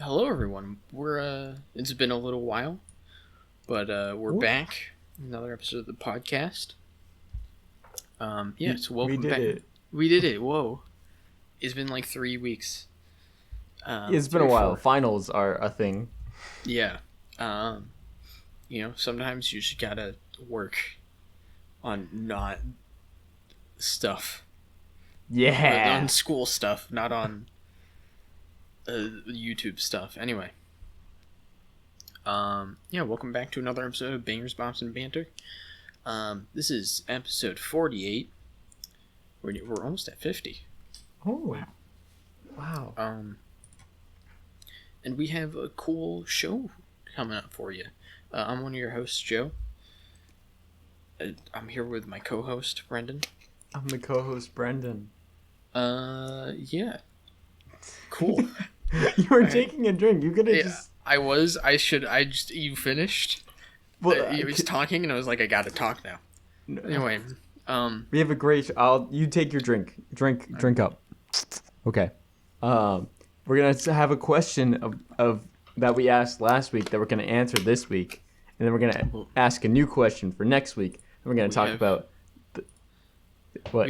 Hello, everyone. It's been a little while, but we're Ooh, back. Another episode of the podcast. we, So we welcome did back. it. We did it. Whoa, it's been like 3 weeks. It's been a Three, while. 4. Finals are a thing. Yeah. Um, sometimes you just gotta work on not stuff, on Yeah. school stuff, not on YouTube stuff. Anyway. Welcome back to another episode of Bangers, Bops, and Banter. This is episode 48. We're almost at 50. Oh, wow. And we have a cool show coming up for you. I'm one of your hosts, Joe. I'm here with my co-host, Brendan. I'm the co-host, Brendan. Yeah. Cool. You were taking a drink. You could have just... You finished? Well, You was talking, and I was like, I gotta talk now. No. Anyway, We have a great... You take your drink. Drink up. Okay. We're going to have a question of that we asked last week that we're going to answer this week. And then we're going to ask a new question for next week. And we're going to talk about... What?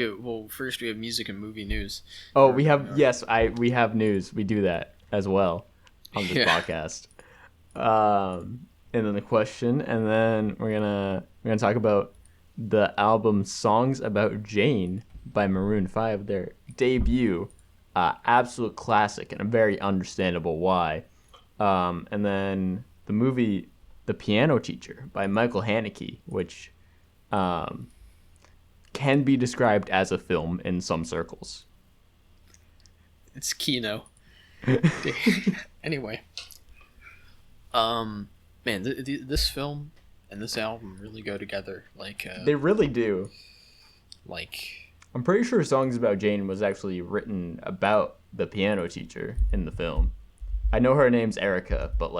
First we have music and movie news. Oh, we have we have news. We do that as well on this podcast. And then the question, and then we're gonna talk about the album "Songs About Jane" by Maroon 5, their debut, absolute classic, and a very understandable why. And then the movie "The Piano Teacher" by Michael Haneke, which can be described as a film in some circles. It's Kino. Anyway, man, this film and this album really go together. They really do. Like, I'm pretty sure "Songs About Jane" was actually written about the piano teacher in the film. I know her name's Erica, but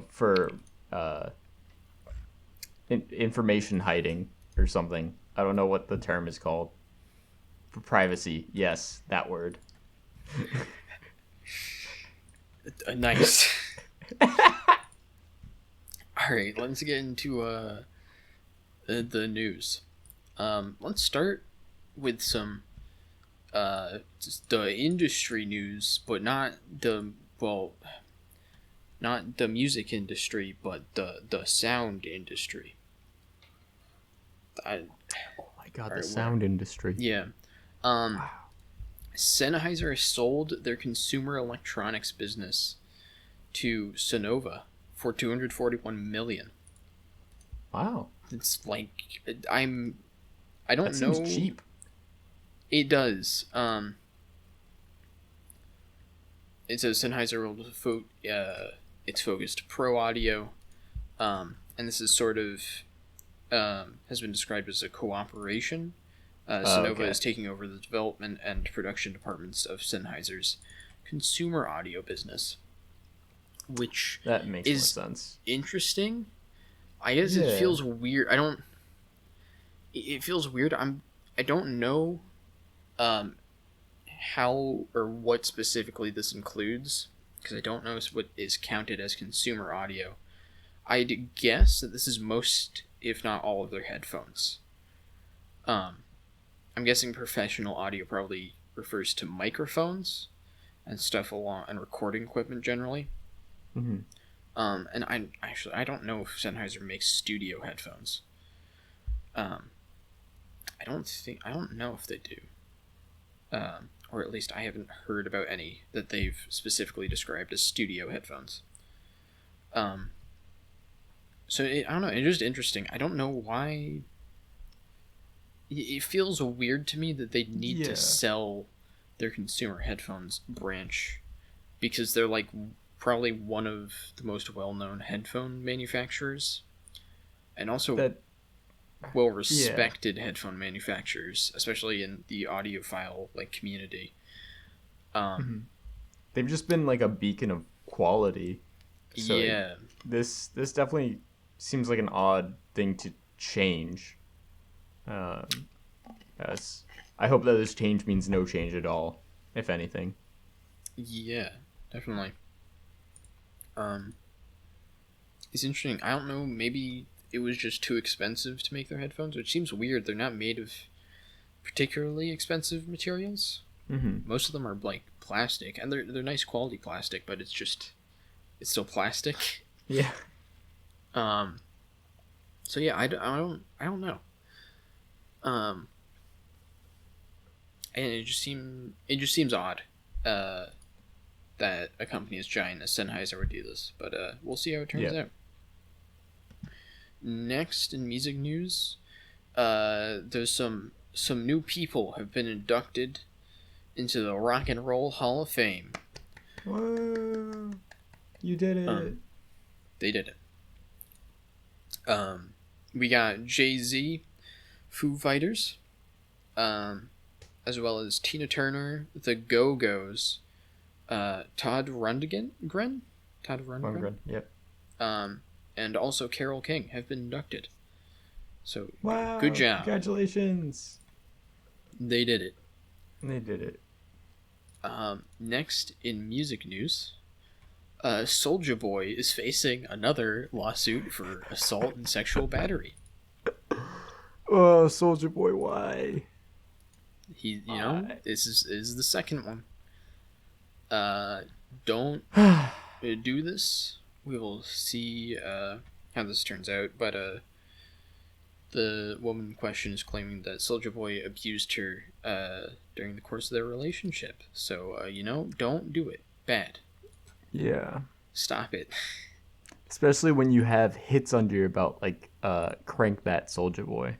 for information hiding or something. I don't know what the term is called. For privacy. Yes, that word. nice. All right, let's get into the news. Let's start with some just the industry news, but not the music industry, but the sound industry. Oh my god, the sound industry. Yeah. Wow. Sennheiser sold their consumer electronics business to Sonova for $241 million. Wow. It's like I don't That know. Seems cheap. It does. It says Sennheiser will it's focused pro audio, and this is sort of has been described as a cooperation. Sonova is taking over the development and production departments of Sennheiser's consumer audio business, which that makes is more sense. interesting. I guess it feels weird. It feels weird. I don't know how or what specifically this includes, because I don't know what is counted as consumer audio. I'd guess that this is most, if not all, of their headphones. I'm guessing professional audio probably refers to microphones and stuff and recording equipment generally. Mm-hmm. And I don't know if Sennheiser makes studio headphones. I don't know if they do. Or at least I haven't heard about any that they've specifically described as studio headphones. So I don't know. It's just interesting. I don't know why. It feels weird to me that they need to sell their consumer headphones branch, because they're like probably one of the most well-known headphone manufacturers, and also well-respected headphone manufacturers, especially in the audiophile community. They've just been like a beacon of quality. So yeah, this definitely seems like an odd thing to change. Yes, I hope that this change means no change at all, if anything. Yeah, definitely. It's interesting. I don't know. Maybe it was just too expensive to make their headphones, which seems weird. They're not made of particularly expensive materials. Mm-hmm. Most of them are like plastic, and they're nice quality plastic, but it's still plastic. Yeah. So yeah, I don't know. And it just seems odd, that a company as giant as Sennheiser would do this. But we'll see how it turns out. Next in music news, there's some new people have been inducted into the Rock and Roll Hall of Fame. Whoa! You did it. They did it. We got Jay-Z, Foo Fighters, as well as Tina Turner, The Go-Go's, Todd Rundgren, Yep. And also Carole King have been inducted. So, wow! Good job. Congratulations! They did it. They did it. Next in music news, Soulja Boy is facing another lawsuit for assault and sexual battery. Oh, Soulja Boy, why? This is the second one. Don't do this. We will see how this turns out. But the woman in question is claiming that Soulja Boy abused her during the course of their relationship. So don't do it. Bad. Yeah. Stop it. Especially when you have hits under your belt like Crank That Soulja Boy.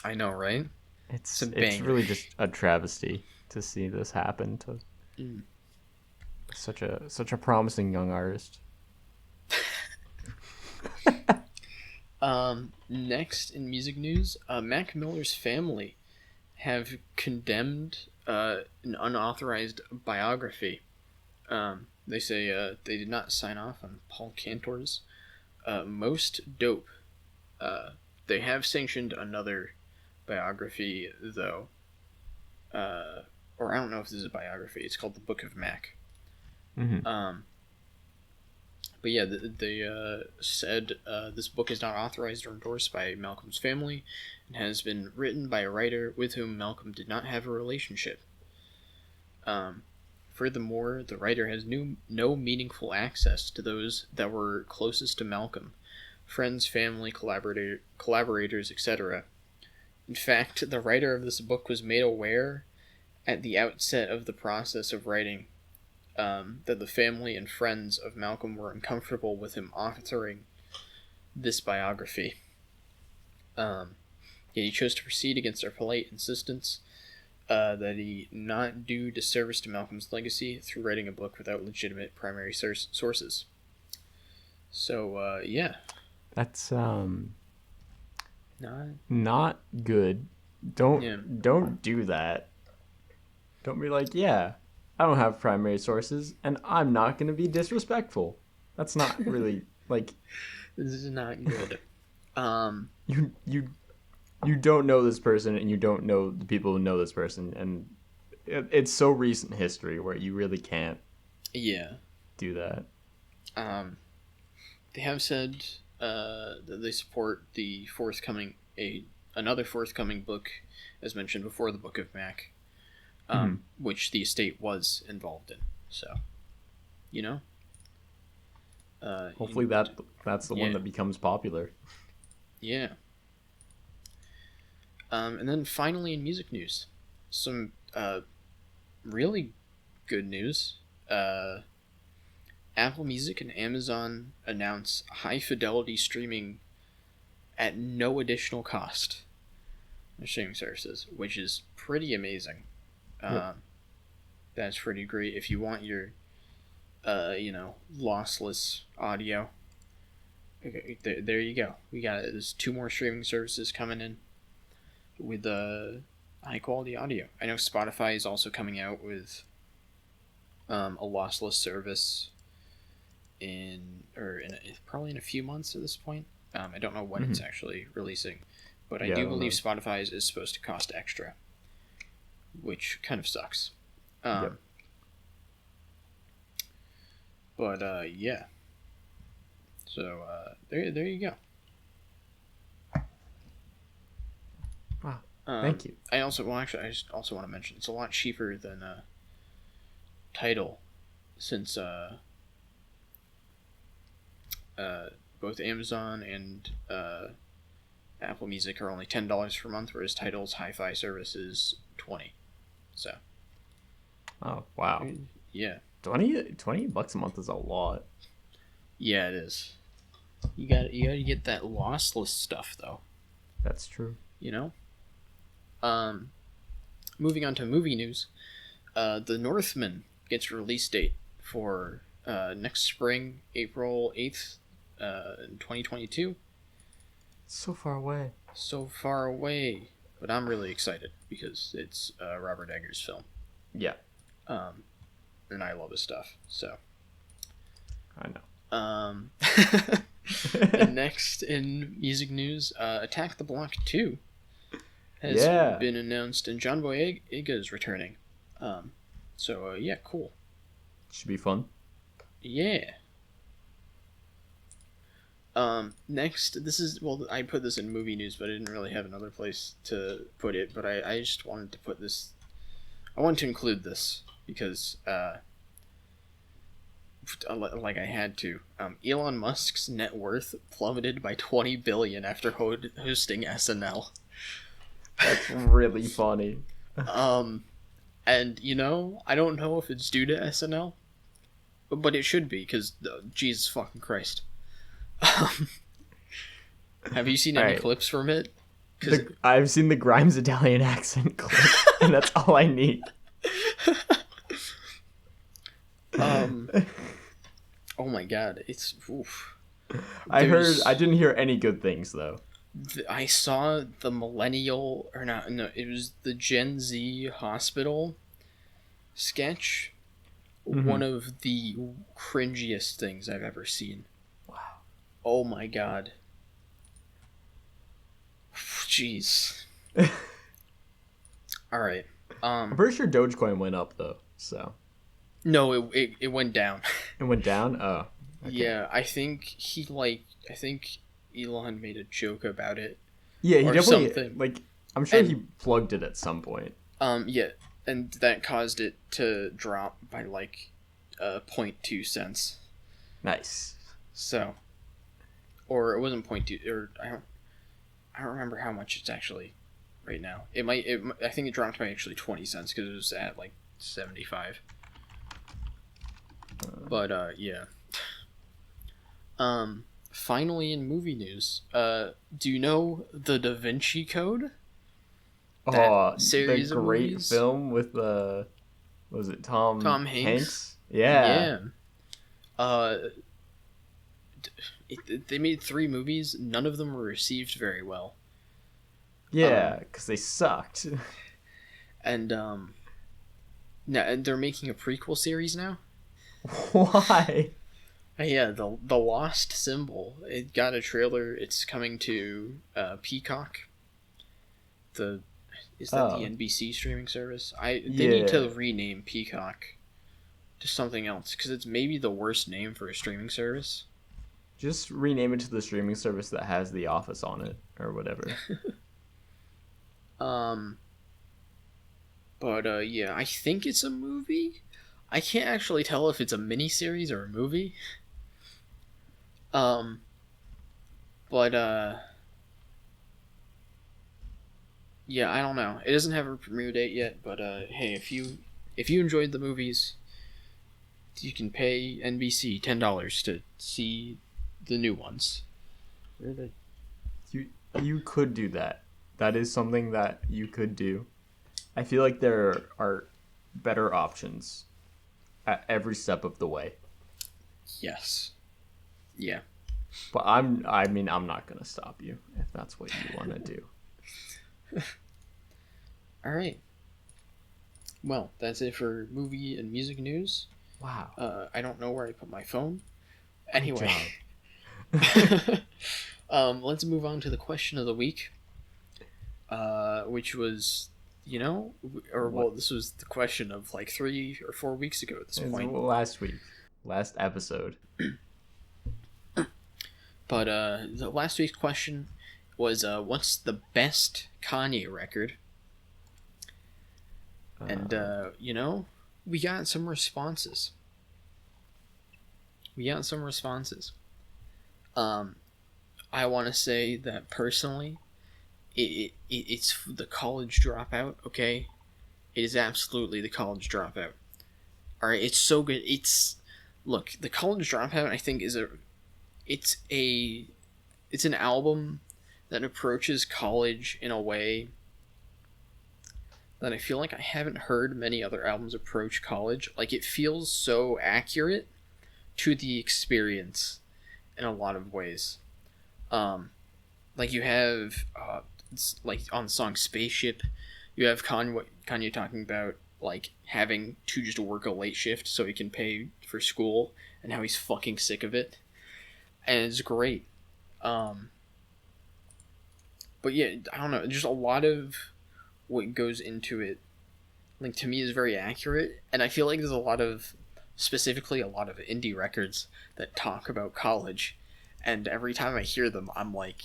I know, right? It's really just a travesty to see this happen to such a promising young artist. Next in music news, Mac Miller's family have condemned an unauthorized biography. They say they did not sign off on Paul Cantor's Most Dope. They have sanctioned another biography, though. Or I don't know if this is a biography. It's called The Book of Mac. Mm-hmm. But yeah, they said this book is not authorized or endorsed by Malcolm's family and has been written by a writer with whom Malcolm did not have a relationship. Furthermore, the writer has no meaningful access to those that were closest to Malcolm, friends, family, collaborators, etc. In fact, the writer of this book was made aware at the outset of the process of writing that the family and friends of Malcolm were uncomfortable with him authoring this biography. Yet he chose to proceed against their polite insistence that he not do disservice to Malcolm's legacy through writing a book without legitimate primary sources. So, yeah. That's not good. Don't do that. Don't be like, yeah, I don't have primary sources, and I'm not going to be disrespectful. That's not really, like... This is not good. You don't know this person, and you don't know the people who know this person, and it's so recent history where you really can't do that. They have said that they support the another forthcoming book, as mentioned before, the Book of Mac, which the estate was involved in. So, hopefully that's the one that becomes popular. Yeah. And then finally in music news, some really good news. Apple Music and Amazon announce high-fidelity streaming at no additional cost. Streaming services, which is pretty amazing. That's pretty great if you want your, lossless audio. Okay, there you go. There's 2 more streaming services coming in with high-quality audio. I know Spotify is also coming out with a lossless service probably in a few months at this point. I don't know when it's actually releasing, but I do believe Spotify is supposed to cost extra, which kind of sucks. But yeah. So there you go. Wow. Thank you. I also I just also want to mention it's a lot cheaper than Tidal, since both Amazon and Apple Music are only $10 per month, whereas Tidal's hi-fi service is $20. So. Oh wow. Yeah. 20 bucks a month is a lot. Yeah, it is. You got to get that lossless stuff though. That's true. You know. Moving on to movie news. The Northman gets a release date for next spring, April 8th, in 2022. So far away. So far away, but I'm really excited because it's Robert Eggers' film. Yeah. And I love his stuff. So. I know. And next in music news, Attack the Block 2 has been announced, and John Boyega is returning. So yeah, cool. Should be fun. Yeah. Next, this is, well, I put this in movie news, but I didn't really have another place to put it, but I just wanted to put this, I wanted to include this, because, like I had to. Elon Musk's net worth plummeted by $20 billion after hosting SNL. That's really funny. And I don't know if it's due to SNL, but it should be, because Jesus fucking Christ. Have you seen any clips from it? I've seen the Grimes Italian accent clip, and that's all I need. Oh my god, it's oof. I didn't hear any good things though. I saw the millennial, or not, no, it was the Gen Z hospital sketch. Mm-hmm. One of the cringiest things I've ever seen. Wow. Oh my god. Jeez. Alright. I'm pretty sure Dogecoin went up though, so. No, it went down. It went down? Oh. Okay. Yeah, I think Elon made a joke about it. Yeah, he definitely something. I'm sure he plugged it at some point. Yeah, and that caused it to drop by 0.2 cents. Nice. So, or it wasn't 0.2, or I don't remember how much it's actually right now. I think it dropped by actually 20 cents because it was at 75. But yeah. Finally in movie news, do you know the Da Vinci Code? Oh, the great film with was it Tom Hanks? Yeah. They made 3 movies. None of them were received very well. Yeah, because they sucked. And now they're making a prequel series now. Why? Yeah, the Lost Symbol. It got a trailer. It's coming to Peacock. Is that the NBC streaming service? They need to rename Peacock to something else because it's maybe the worst name for a streaming service. Just rename it to the streaming service that has The Office on it or whatever. But yeah, I think it's a movie. I can't actually tell if it's a miniseries or a movie. But yeah, I don't know. It doesn't have a premiere date yet, but hey, if you enjoyed the movies, you can pay NBC $10 to see the new ones. You could do that. That is something that you could do. I feel like there are better options at every step of the way. Yes. Yeah. But I'm not gonna stop you if that's what you want to do. All right. Well, that's it for movie and music news. Wow. I don't know where I put my phone. Anyway. Let's move on to the question of the week. Which was, this was the question of 3 or 4 weeks ago at this point. Last week. last episode. But the last week's question was, what's the best Kanye record? And we got some responses. I want to say that personally, it's the College Dropout. Okay, it is absolutely the College Dropout. All right, it's so good. Look, the College Dropout, I think, it's an album that approaches college in a way that I feel like I haven't heard many other albums approach college. Like, it feels so accurate to the experience in a lot of ways. Like, you have like on the song Spaceship, you have Kanye talking about like having to just work a late shift so he can pay for school and how he's fucking sick of it, and it's great. But yeah, I don't know, just a lot of what goes into it, like, to me, is very accurate, and I feel like there's specifically a lot of indie records that talk about college, and every time I hear them, I'm like,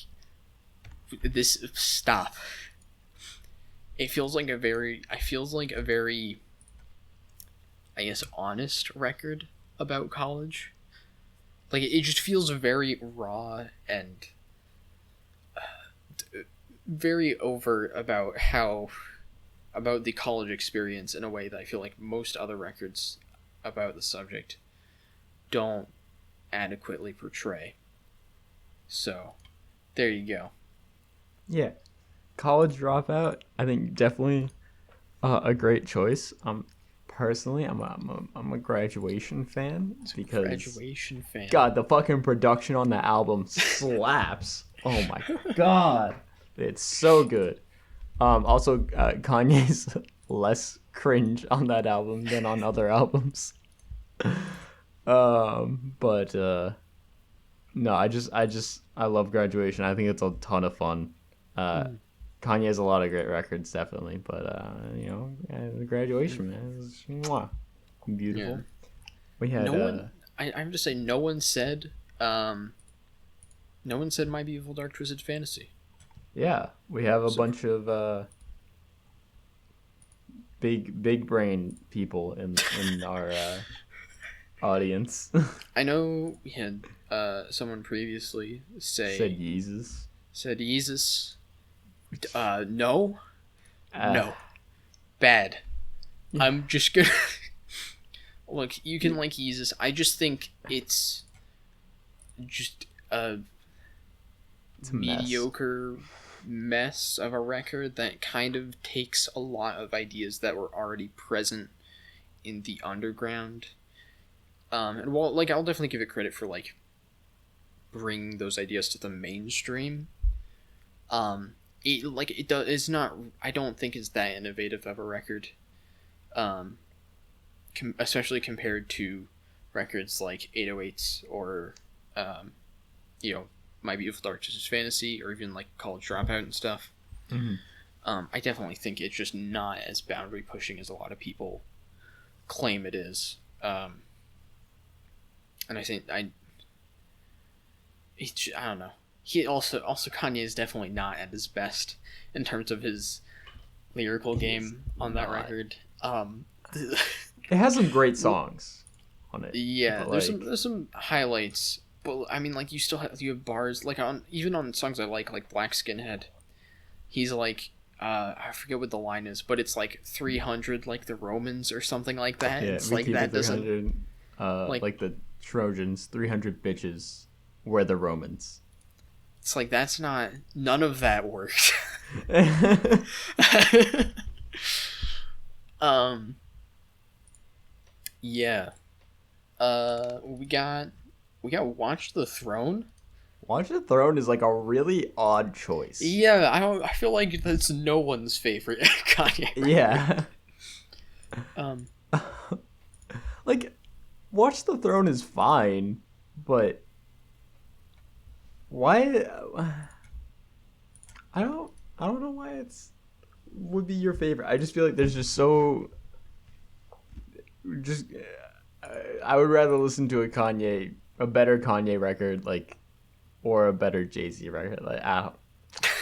stop. It feels like a very, I guess, honest record about college. Like, it just feels very raw and very overt about the college experience in a way that I feel like most other records about the subject don't adequately portray. So, there you go. Yeah, College Dropout, I think definitely a great choice. Personally, I'm a Graduation fan because God, the fucking production on the album slaps. Oh my God, it's so good. Also, Kanye's less cringe on that album than on other albums. But no, I love Graduation. I think it's a ton of fun. Kanye has a lot of great records, definitely, but the Graduation, man, is beautiful. Yeah. We had I'm just saying, no one said My Beautiful Dark Twisted Fantasy. Yeah, we have a bunch of big brain people in our audience. I know we had someone previously said Yeezus. No. No. Bad. I'm just gonna look, you can like Yeezus. I just think it's just a mediocre mess of a record that kind of takes a lot of ideas that were already present in the underground. And while, like, I'll definitely give it credit for like bringing those ideas to the mainstream. It's not. I don't think it's that innovative of a record. Especially compared to records like 808s or, My Beautiful Dark Twisted Fantasy, or even like College Dropout and stuff. Mm-hmm. I definitely think it's just not as boundary pushing as a lot of people claim it is. And I think I don't know. He also Kanye is definitely not at his best in terms of his lyrical game on that record. It has some great songs on it. Yeah, there's some highlights, but I mean, like, you have bars like even on songs I like Black Skinhead. He's like, I forget what the line is, but it's like 300 like the Romans or something like that. Yeah, it's like that doesn't like the Trojans, 300 bitches were the Romans. It's like, that's not, none of that works. Yeah. We got Watch the Throne. Watch the Throne is like a really odd choice. Yeah, I feel like that's no one's favorite Kanye. Yeah. Like, Watch the Throne is fine, but why? I don't know why would be your favorite. I just feel like there's just I would rather listen to a better Kanye record, like, or a better Jay-Z record. Like, I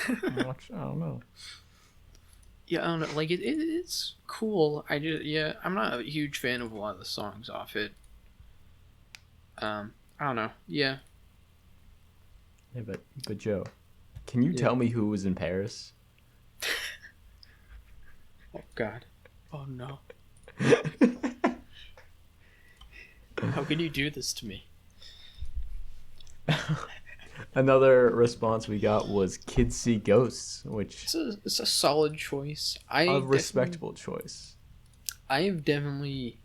don't know. Yeah, I don't know. Like it's cool. I'm not a huge fan of a lot of the songs off it. I don't know. Yeah. Yeah, but Joe, can you tell me who was in Paris? Oh God. Oh no. How can you do this to me? Another response we got was "Kids See Ghosts," which It's a solid choice. a respectable choice. I have definitely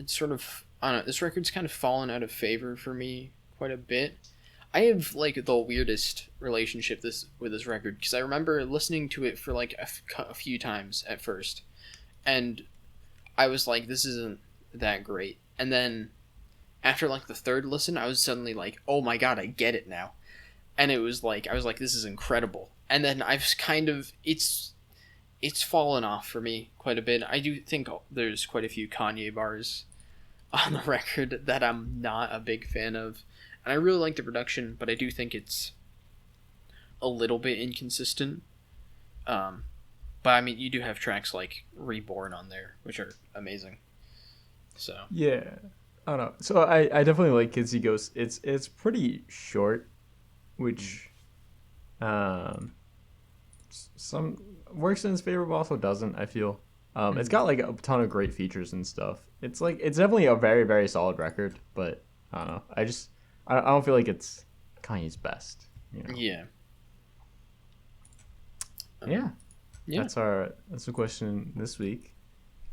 sort of, I don't know, this record's kind of fallen out of favor for me quite a bit. I have like the weirdest relationship with this record because I remember listening to it for like a few times at first, and I was like, this isn't that great. And then after like the third listen, I was suddenly like, oh my God, I get it now. And it was like, I was like, this is incredible. And then I've kind of, it's fallen off for me quite a bit. I do think there's quite a few Kanye bars on the record that I'm not a big fan of. And I really like the production, but I do think it's a little bit inconsistent. But I mean, you do have tracks like Reborn on there, which are amazing. So yeah, I don't know. So I definitely like Kids See Ghosts. It's pretty short, which some works in its favor, but also doesn't. I feel it's got like a ton of great features and stuff. It's definitely a very, very solid record, but I don't know. I don't feel like it's Kanye's best. You know? yeah. Yeah. Yeah. That's the question this week.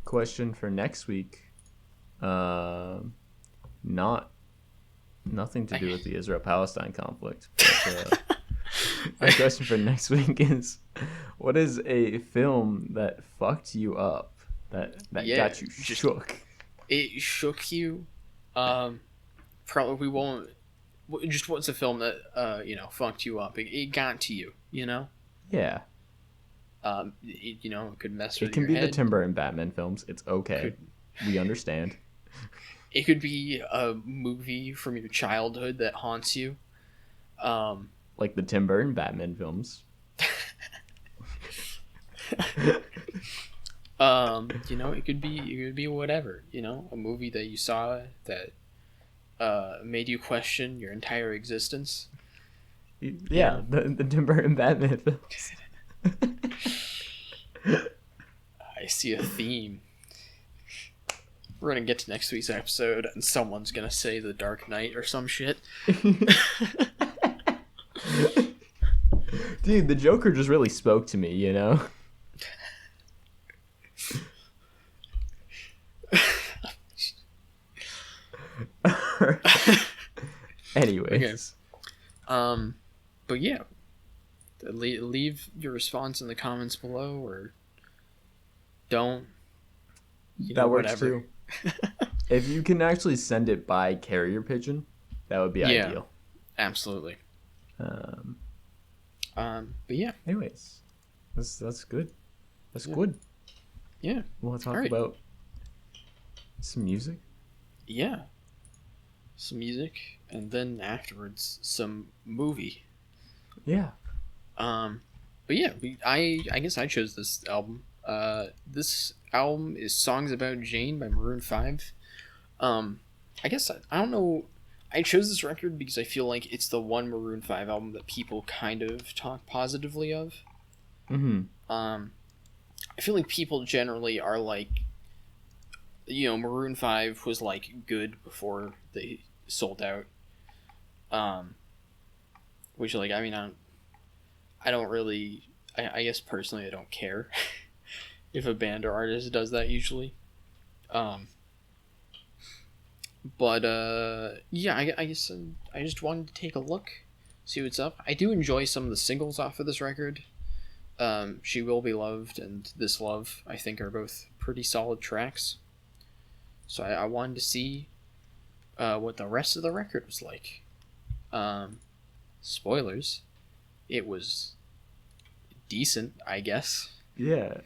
Question for next week. Nothing to do with the Israel-Palestine conflict. But, my question for next week is, what is a film that fucked you up? That got you shook? It shook you. Probably we won't. Just what's a film that fucked you up? It got to you. You know. Yeah. It could mess with your head. It can be the Tim Burton Batman films. It's okay. We understand. It could be a movie from your childhood that haunts you. Like the Tim Burton Batman films. It could be whatever. A movie that you saw that made you question your entire existence. Yeah, the Tim Burton Batman films. I see a theme. We're gonna get to next week's episode, and someone's gonna say The Dark Knight or some shit. Dude, the Joker just really spoke to me, you know? Anyways. Okay. But yeah. Leave your response in the comments below, or don't. That works too. If you can actually send it by carrier pigeon, that would be ideal. Absolutely. But yeah. Anyways, that's good. That's good. Yeah. Want to talk about some music? Yeah. Some music, and then afterwards some movie. Yeah. But yeah, I guess I chose this album. This album is Songs About Jane by Maroon 5. I guess I don't know. I chose this record because I feel like it's the one Maroon 5 album that people kind of talk positively of. Mm-hmm. I feel like people generally are like, Maroon 5 was like good before they sold out. Which like, I mean, I don't really, I guess personally I don't care if a band or artist does that usually. But yeah, I guess I just wanted to take a look, see what's up. I do enjoy some of the singles off of this record. She Will Be Loved and This Love, I think, are both pretty solid tracks. So I wanted to see what the rest of the record was like. Spoilers. It was decent, I guess. Yeah.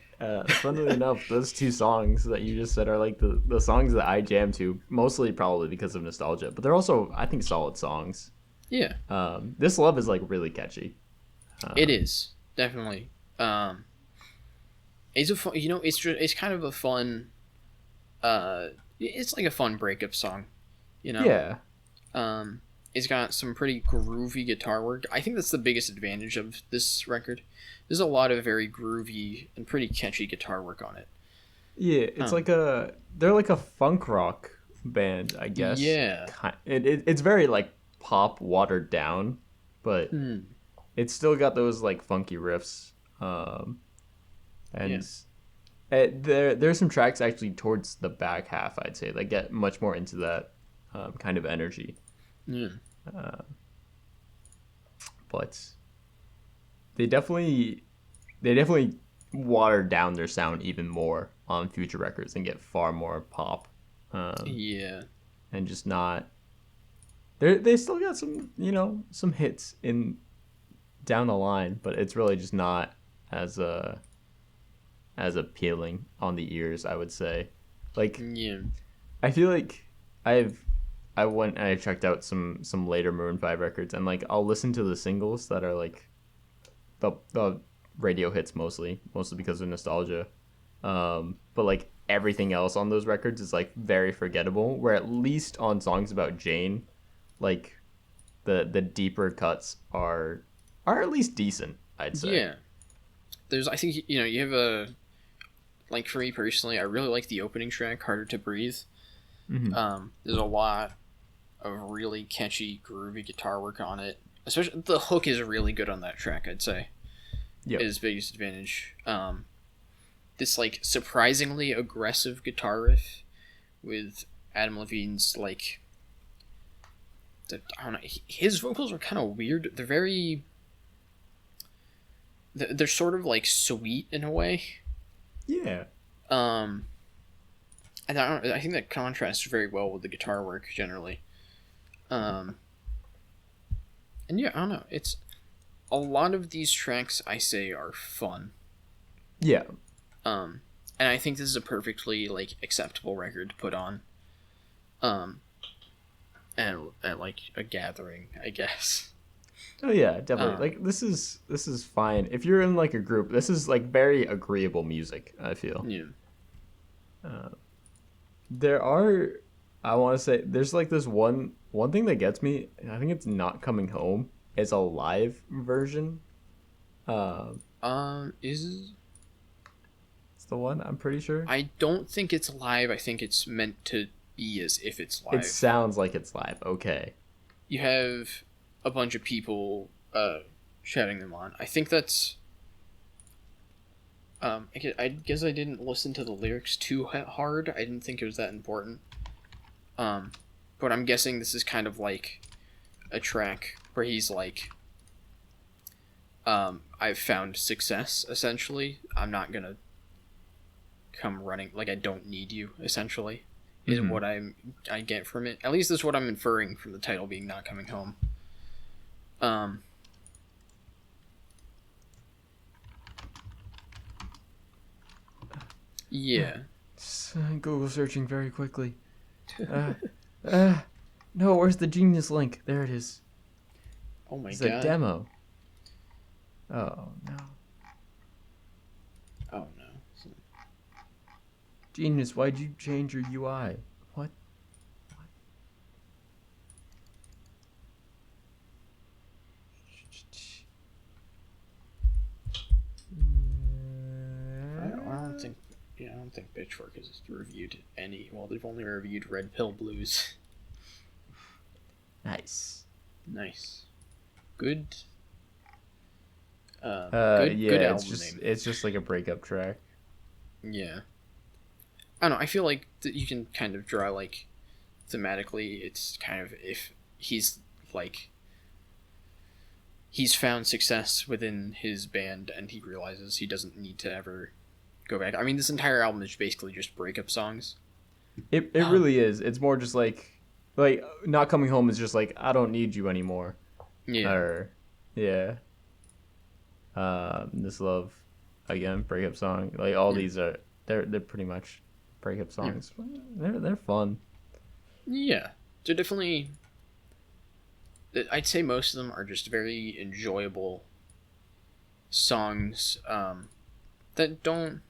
Funnily enough, those two songs that you just said are like the songs that I jam to, mostly probably because of nostalgia, but they're also, I think, solid songs. Yeah, This Love is like really catchy. it Um, is definitely. Um, it's a fun, it's kind of a fun. It's like a fun breakup song, you know. yeah. Um, it's got some pretty groovy guitar work. I think that's the biggest advantage of this record. There's a lot of very groovy and pretty catchy guitar work on it. Yeah, it's Um, like they're like a funk rock band, I guess. yeah. It's very like pop watered down, but Hmm. it's still got those like funky riffs. Yeah. And there's some tracks actually towards the back half, I'd say, that get much more into that kind of energy. Yeah. Uh, but they definitely they definitely water down their sound even more on future records and get far more pop, Yeah. and just not. They still got some some hits in down the line, but it's really just not as as appealing on the ears, I would say. Like, Yeah. I feel like I've I went and I checked out some later Maroon 5 records, and like I'll listen to the singles that are like the radio hits, mostly because of nostalgia. But like everything else on those records is like very forgettable. Where at least on songs about Jane, like the deeper cuts are at least decent, I'd say. Yeah. There's, I think, you have a, like, for me personally, I really like the opening track, Harder to Breathe. Mm-hmm. There's a lot of really catchy, groovy guitar work on it. Especially, the hook is really good on that track, I'd say. Yep. Is biggest advantage. This, like, surprisingly aggressive guitar riff with Adam Levine's, like, I don't know, his vocals are kind of weird. They're very, they're sort of, like, sweet in a way. Yeah. Um, and I think that contrasts very well with the guitar work generally. Um, and yeah, I don't know. It's a lot of these tracks I say are fun. Yeah. Um, and I think this is a perfectly like acceptable record to put on. Um, and at like a gathering, I guess. Oh yeah, definitely. Um, Like this is fine if you're in like a group. This is like very agreeable music, I feel. yeah, Uh, there are, I want to say, there's like this one thing that gets me. And I think it's Not Coming Home. It's a live version. Um, is it's the one, I'm pretty sure. I don't think it's live. I think it's meant to be as if it's It live. sounds like it's live. Okay. You have a bunch of people shouting them on. I think that's I guess I didn't listen to the lyrics too hard. I didn't think it was that important. Um, but I'm guessing this is kind of like a track where he's like, I've found success. Essentially, I'm not gonna come running. Like I don't need you. Essentially, is Mm-hmm. what I get from it. At least that's what I'm inferring from the title being "Not Coming Home." Um, yeah. Google searching very quickly. Uh, uh, no, where's the Genius link? There it is. Oh my It's a god. demo. Oh no. Oh no. Genius, why'd you change your UI? What? I don't think. Yeah, I don't think Pitchfork has reviewed any. Well, they've only reviewed Red Pill Blues. Nice. Nice. Good. Good. Yeah, Good it's album just name. it's just like a breakup track. Yeah. I don't know. I feel like you can kind of draw like thematically. It's kind of if he's like he's found success within his band and he realizes he doesn't need to ever go back. I mean, this entire album is basically just breakup songs. It really is. It's more just like Not Coming Home is just like I don't need you anymore. Yeah. Or yeah. This Love. again, breakup song. Like all Yeah. these are they're pretty much breakup Yeah. songs. They're fun. Yeah. They're definitely. I'd say most of them are just very enjoyable songs that don't.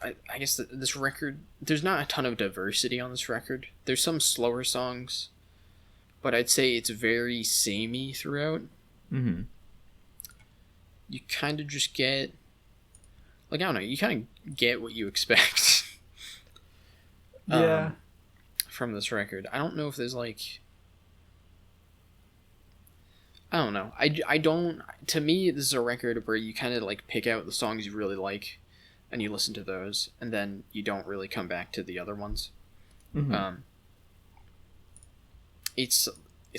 I guess this record, there's not a ton of diversity on this record. There's some slower songs, but I'd say it's very samey throughout. Mm-hmm. You kind of just get, like, I don't know, you kind of get what you expect Yeah. from this record. I don't know if there's like, I don't know. I don't, to me, this is a record where you kind of like pick out the songs you really like and you listen to those, and then you don't really come back to the other ones. Mm-hmm. It's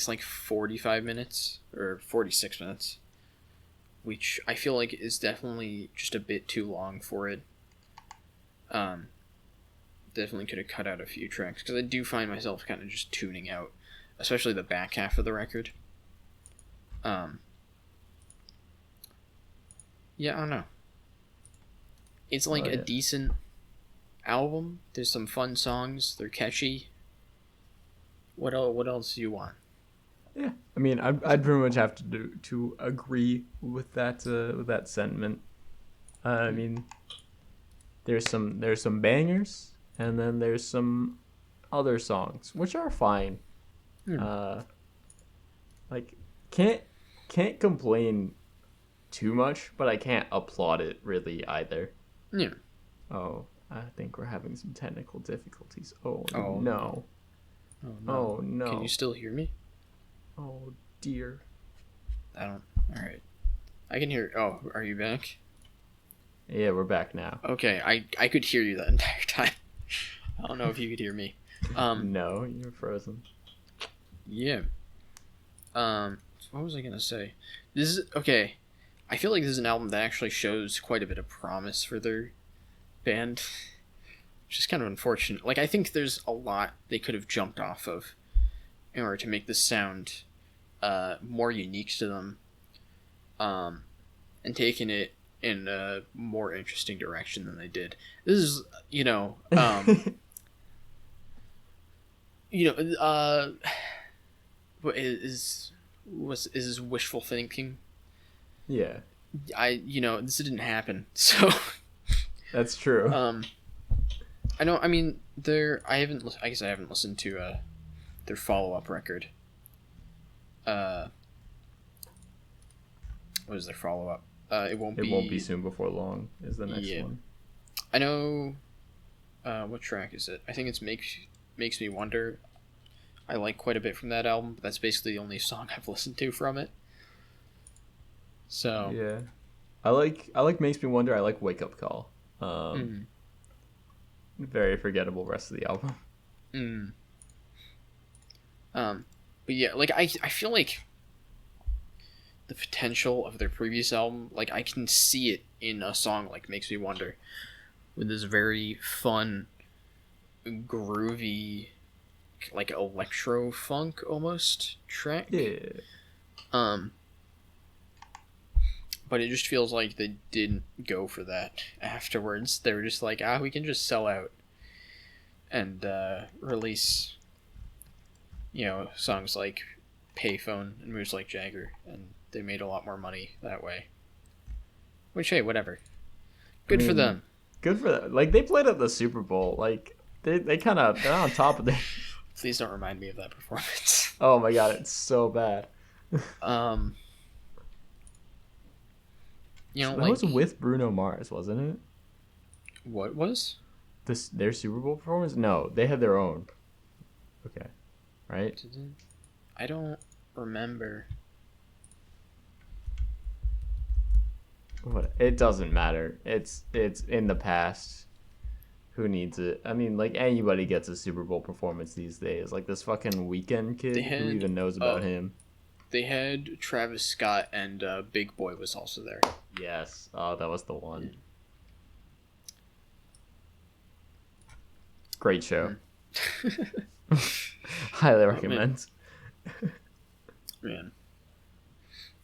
like 45 minutes or 46 minutes, which I feel like is definitely just a bit too long for it. Definitely could have cut out a few tracks, because I do find myself kind of just tuning out, especially the back half of the record. Yeah, I don't know. It's like a decent album. There's some fun songs. They're catchy. What else do you want? Yeah, I mean, I'd pretty much have to agree with that sentiment. I mean, there's some bangers, and then there's some other songs which are fine. Like can't complain too much, but I can't applaud it really either. Yeah. Oh, I think we're having some technical difficulties. Oh Oh no. Oh no. Oh no. Can you still hear me? Oh dear. I don't. All right. I can hear. Oh, are you back? Yeah, we're back now. Okay, I could hear you that entire time. I don't know if you could hear me. No, you're frozen. Yeah. What was I gonna say? This is okay. I feel like this is an album that actually shows quite a bit of promise for their band, which is kind of unfortunate. Like, I think there's a lot they could have jumped off of in order to make this sound more unique to them, and taken it in a more interesting direction than they did. This is, what is this wishful thinking? Yeah. This didn't happen. So that's true. I know. I mean, I guess I haven't listened to their follow-up record. What is their follow-up? It won't be soon before long is the next one. I know. What track is it? I think it's makes me wonder. I like quite a bit from that album, but that's basically the only song I've listened to from it. So yeah, I like Makes Me Wonder. I like Wake Up Call. Very forgettable rest of the album. But yeah, like I feel like the potential of their previous album, like I can see it in a song like Makes Me Wonder, with this very fun, groovy, like electro funk almost track. Yeah. But it just feels like they didn't go for that afterwards. They were just like, we can just sell out and release, songs like Payphone and Moves Like Jagger, and they made a lot more money that way. Which, hey, whatever. Good for them. Good for them. Like, they played at the Super Bowl. Like, they kind of, they're on top of it. Please don't remind me of that performance. Oh my god, it's so bad. That was with Bruno Mars, wasn't it? What was? Their Super Bowl performance? No, they had their own. Okay. Right? I don't remember. What? It doesn't matter. It's in the past. Who needs it? I mean, like, anybody gets a Super Bowl performance these days. Like, this fucking Weeknd kid, who even knows about him? They had Travis Scott, and Big Boy was also there. Yes. Oh, that was the one. Great show. Highly recommend. Man.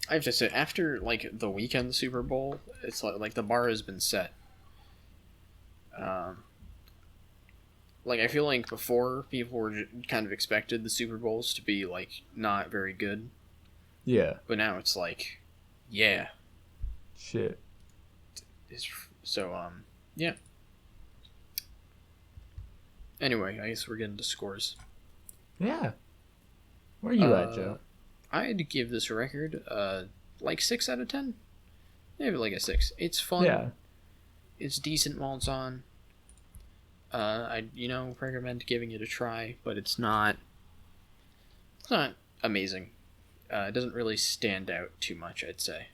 I have to say, after like the weekend Super Bowl, it's like the bar has been set. Um, like I feel like before people were kind of expected the Super Bowls to be like not very good, Yeah. but now it's like, yeah, Shit. it's so yeah. Anyway, I guess we're getting to scores. Yeah. Where are you at, Uh, Joe? I'd give this record like 6 out of 10. Maybe like a 6. It's fun. Yeah. It's decent while it's on. I recommend giving it a try, but it's not amazing. It doesn't really stand out too much, I'd say.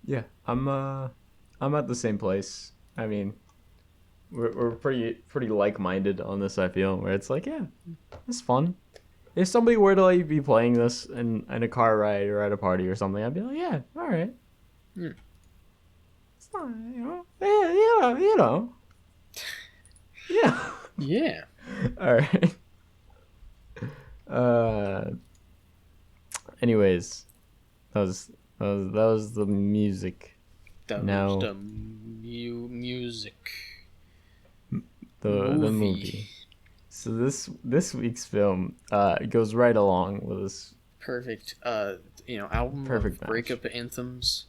Yeah. I'm at the same place. I mean, we're pretty like-minded on this, I feel, where it's like, yeah, it's fun. If somebody were to like be playing this in a car ride or at a party or something, I'd be like, yeah, all right. Hmm. It's not, yeah, you know. Yeah. Yeah. All right. Uh. Anyways, that was the music. That was Now the music. the movie. So this week's film goes right along with this Perfect. Album perfect of match. breakup anthems.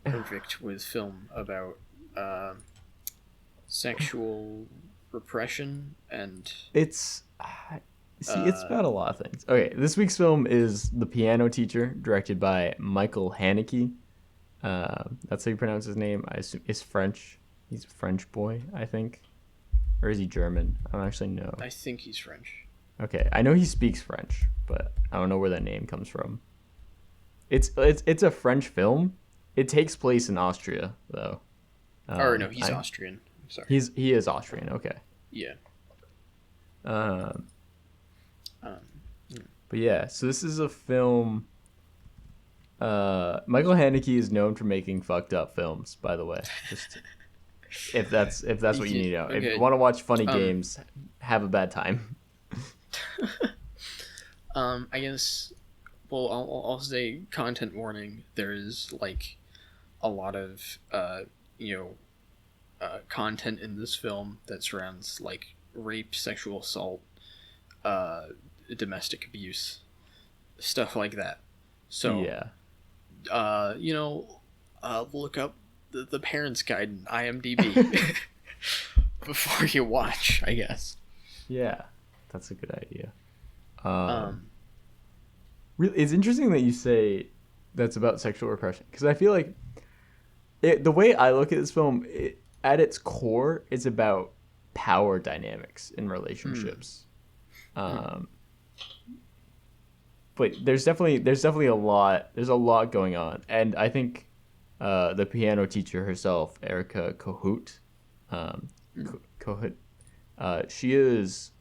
Perfect with film about sexual repression and It's it's about a lot of things. Okay, this week's film is The Piano Teacher, directed by Michael Haneke. That's how you pronounce his name. I assume it's French. He's a French boy, I think, or is he German? I don't actually know. I think he's French. Okay, I know he speaks French, but I don't know where that name comes from. It's a French film. It takes place in Austria, though. Or no, he's Austrian. I'm sorry. He is Austrian. Okay. Yeah. Um, but yeah, so this is a film. Michael Haneke is known for making fucked up films, by the way. Just if that's what you need to know. Okay. If you want to watch funny games, have a bad time. I guess. Well, I'll say content warning. There is like a lot of content in this film that surrounds like rape, sexual assault, domestic abuse, stuff like that. So Yeah. Look up the Parents Guide in IMDb before you watch, I guess. Yeah, that's a good idea. It's interesting that you say that's about sexual repression, because I feel like the way I look at this film, at its core, it's about power dynamics in relationships. But there's definitely a lot going on, and I think the piano teacher herself, Erica Kohut, she's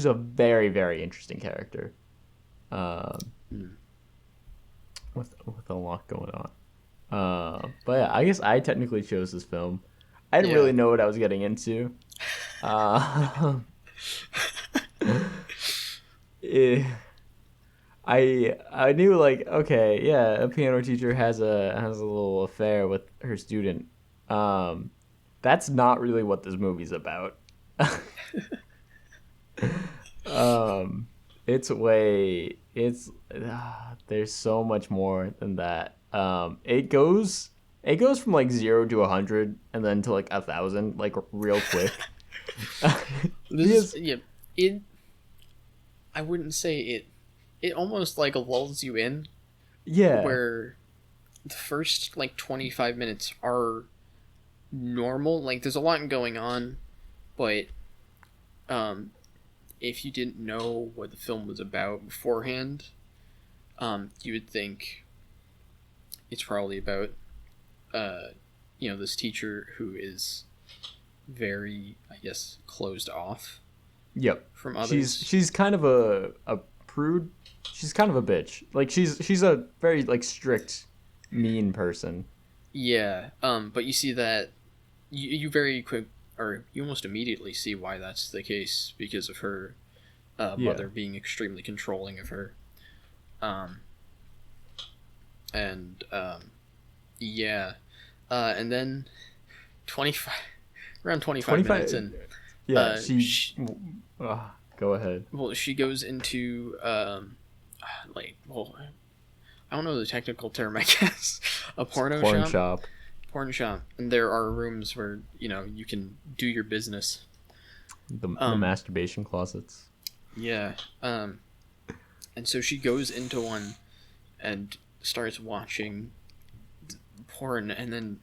a very, very interesting character, with a lot going on. But yeah, I guess I technically chose this film. I didn't really know what I was getting into. I knew, like, okay, yeah, a piano teacher has a little affair with her student. That's not really what this movie's about. There's so much more than that. It goes from like 0 to 100 and then to like 1,000 like real quick. I wouldn't say it almost like lulls you in. Yeah. Where the first like 25 minutes are normal. Like there's a lot going on, but if you didn't know what the film was about beforehand, you would think it's probably about this teacher who is very, I guess, closed off. Yep. From others. She's kind of a prude. She's kind of a bitch. Like she's a very like strict, mean person. Yeah. But you see that you very quick, or you almost immediately see why that's the case, because of her mother being extremely controlling of her. and yeah, and then 25 around 25 minutes 25. in, Yeah, she, go ahead. well, she goes into like, well, I don't know the technical term, I guess, a porno Porn shop. shop. Porn shop, and there are rooms where you can do your business. The masturbation closets. Yeah. And so she goes into one and starts watching porn, and then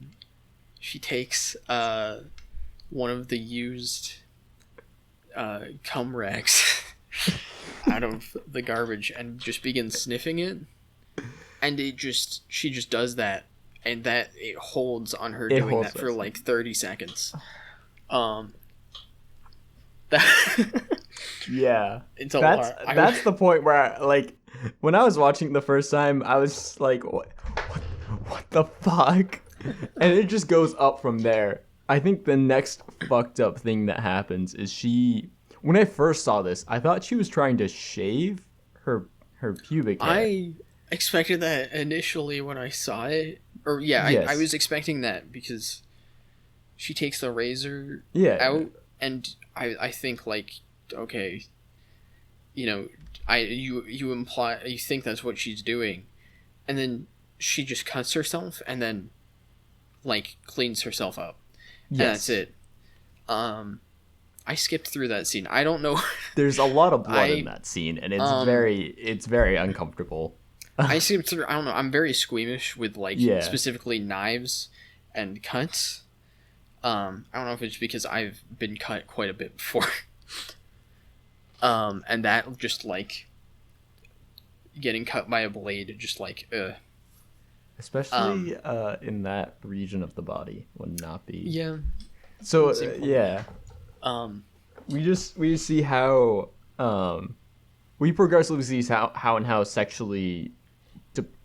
she takes one of the used cum rags out of the garbage and just begins sniffing it. And she just does that, and that it holds on her doing that for like 30 seconds. That Yeah, it's a lot. That's the point where, like, when I was watching the first time, I was like, what the fuck? And it just goes up from there. I think the next fucked up thing that happens is when I first saw this, I thought she was trying to shave her pubic hair. I expected that initially when I saw it. Or yeah, Yes. I was expecting that because she takes the razor out, and I think, like, okay, you imply, you think that's what she's doing, and then she just cuts herself and then, like, cleans herself up. Yes. And that's it. I skipped through that scene. I don't know. There's a lot of blood in that scene, and it's very uncomfortable. I skipped through. I don't know. I'm very squeamish with, like, specifically knives and cuts. I don't know if it's because I've been cut quite a bit before. And that just, like, getting cut by a blade, just like, especially in that region of the body would not be. Yeah. So yeah. We just see how we progressively see how sexually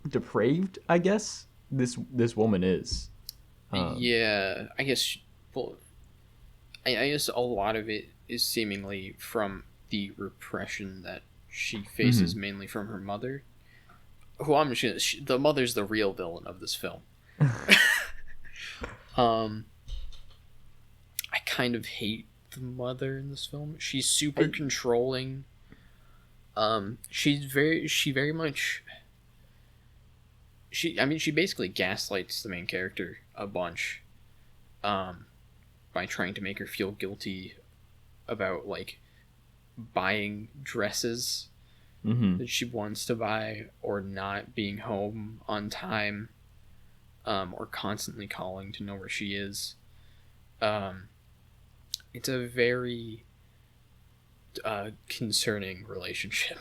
depraved, I guess, this woman is. Yeah, I guess. Well, I guess a lot of it is seemingly from the repression that she faces, mainly from her mother. Who I'm just gonna. The mother's the real villain of this film. I kind of hate the mother in this film. She's super controlling. She very much. She basically gaslights the main character a bunch, by trying to make her feel guilty about, like, buying dresses that she wants to buy, or not being home on time, or constantly calling to know where she is. It's a very concerning relationship.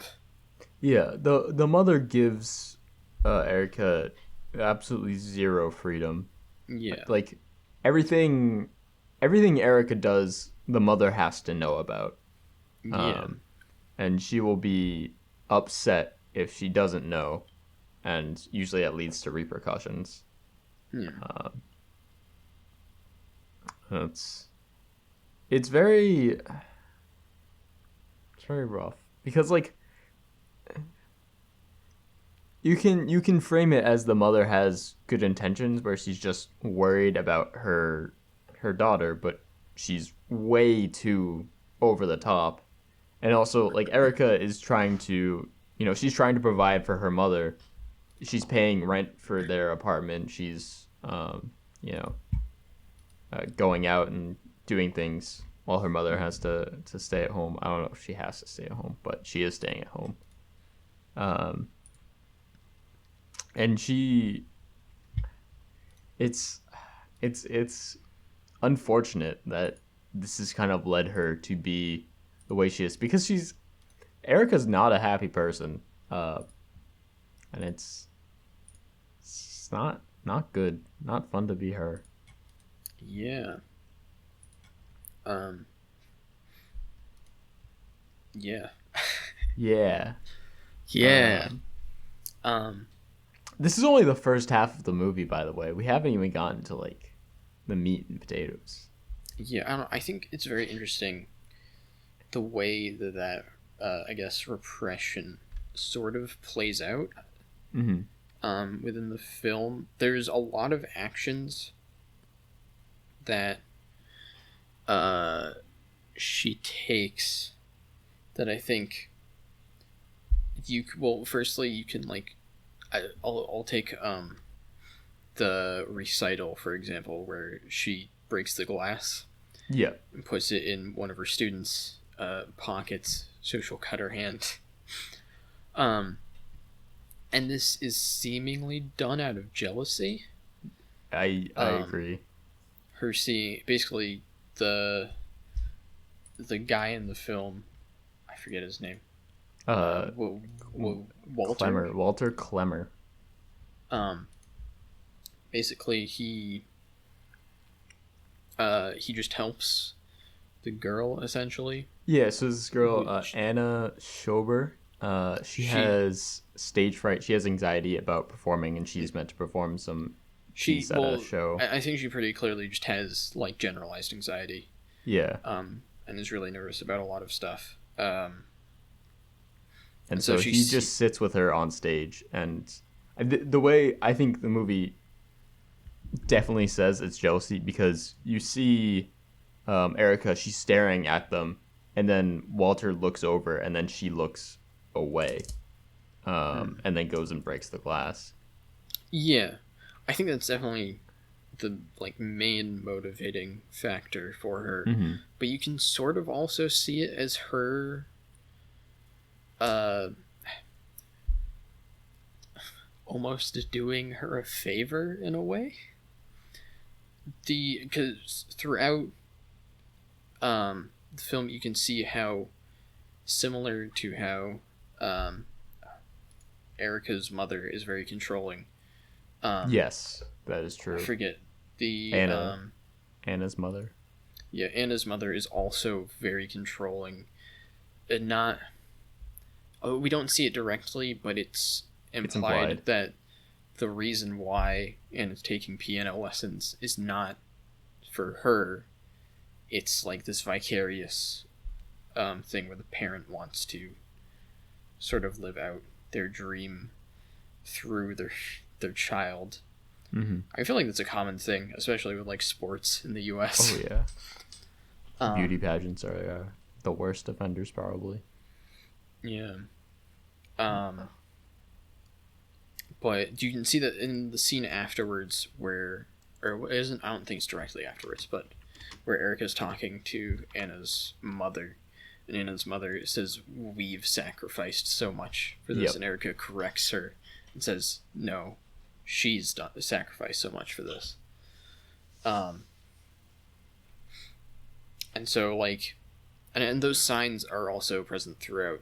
Yeah, the mother gives Erica absolutely zero freedom. Yeah. Like everything Erica does, the mother has to know about. Yeah. And she will be upset if she doesn't know, and usually that leads to repercussions. Yeah. It's very rough because, like, you can frame it as the mother has good intentions, where she's just worried about her daughter, but she's way too over the top. And also, like, Erica is trying to, she's trying to provide for her mother. She's paying rent for their apartment. She's going out and doing things while her mother has to stay at home. I don't know if she has to stay at home, but she is staying at home. And it's unfortunate that this has kind of led her to be the way she is, because Erica's not a happy person, and it's not good, not fun to be her. Yeah. Yeah. Yeah. Yeah. This is only the first half of the movie, by the way. We haven't even gotten to, like, the meat and potatoes. Yeah, I think it's very interesting the way that I guess repression sort of plays out. Mm-hmm. within the film. There's a lot of actions that she takes that I think firstly you can like I'll take the recital, for example, where she breaks the glass Yeah. and puts it in one of her students' pockets so she'll cut her hand. And this is seemingly done out of jealousy. I agree. Her seeing basically the guy in the film, I forget his name. Walter. Walter Clemmer. Basically he just helps the girl essentially. Yeah, so this girl, Anna Schober, she has stage fright. She has anxiety about performing, and she's meant to perform some piece at a show. I think she pretty clearly just has like generalized anxiety. Yeah. And is really nervous about a lot of stuff. And so he just sits with her on stage, and the way I think the movie definitely says it's jealousy, because you see Erica, she's staring at them, and then Walter looks over, and then she looks away, and then goes and breaks the glass. Yeah, I think that's definitely the like main motivating factor for her. Mm-hmm. But you can sort of also see it as her almost doing her a favor in a way. Because throughout the film you can see how similar to how Erica's mother is very controlling. Yes, that is true. I forget the Anna's mother. Yeah, Anna's mother is also very controlling. And not... we don't see it directly, but it's implied that the reason why Anna's taking piano lessons is not for her. It's like this vicarious thing where the parent wants to sort of live out their dream through their child. Mm-hmm. I feel like that's a common thing, especially with like sports in the U.S. Oh yeah. Beauty pageants are the worst offenders, probably. Yeah. But you can see that in the scene afterwards or it isn't, I don't think it's directly afterwards, but where Erica's talking to Anna's mother, and Anna's mother says, "We've sacrificed so much for this," and Erica corrects her and says, "No, she's sacrificed so much for this." And so like, and those signs are also present throughout.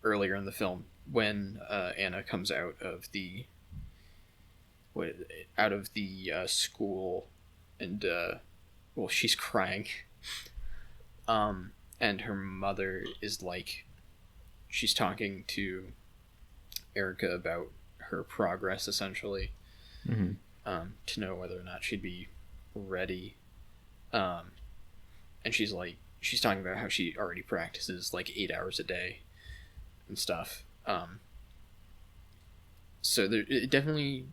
Earlier in the film when Anna comes out of the school, and she's crying, and her mother is like, she's talking to Erica about her progress essentially, mm-hmm. To know whether or not she'd be ready, and she's talking about how she already practices like 8 hours a day and stuff. So it definitely,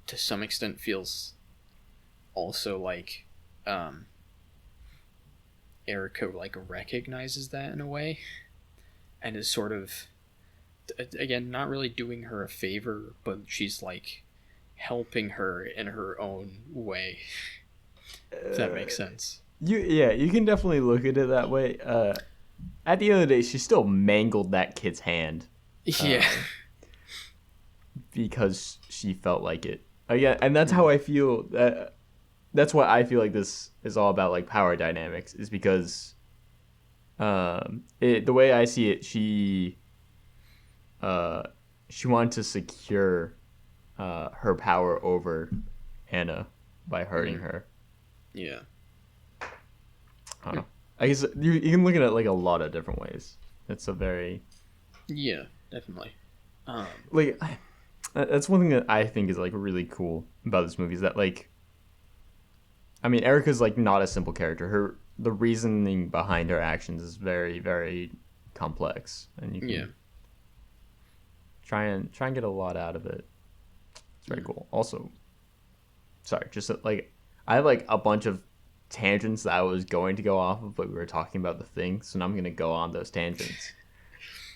to some extent, feels also like Erica like recognizes that in a way, and is sort of, again, not really doing her a favor, but she's like helping her in her own way. If that makes sense. You can definitely look at it that way. At the end of the day, she still mangled that kid's hand. Yeah. Because she felt like it. Again, and that's how I feel. That's why I feel like this is all about like power dynamics. Is because, the way I see it, she wanted to secure her power over Anna by hurting her. Yeah. I don't know. I guess you can look at it like a lot of different ways. It's a very... Yeah, definitely. Like, that's one thing that I think is like really cool about this movie, is that like, I mean, Erica's like not a simple character. The reasoning behind her actions is very, very complex, and you can... try and get a lot out of it. It's very cool. Also, sorry, just like I have like a bunch of tangents that I was going to go off of, but we were talking about the thing, so now I'm gonna go on those tangents.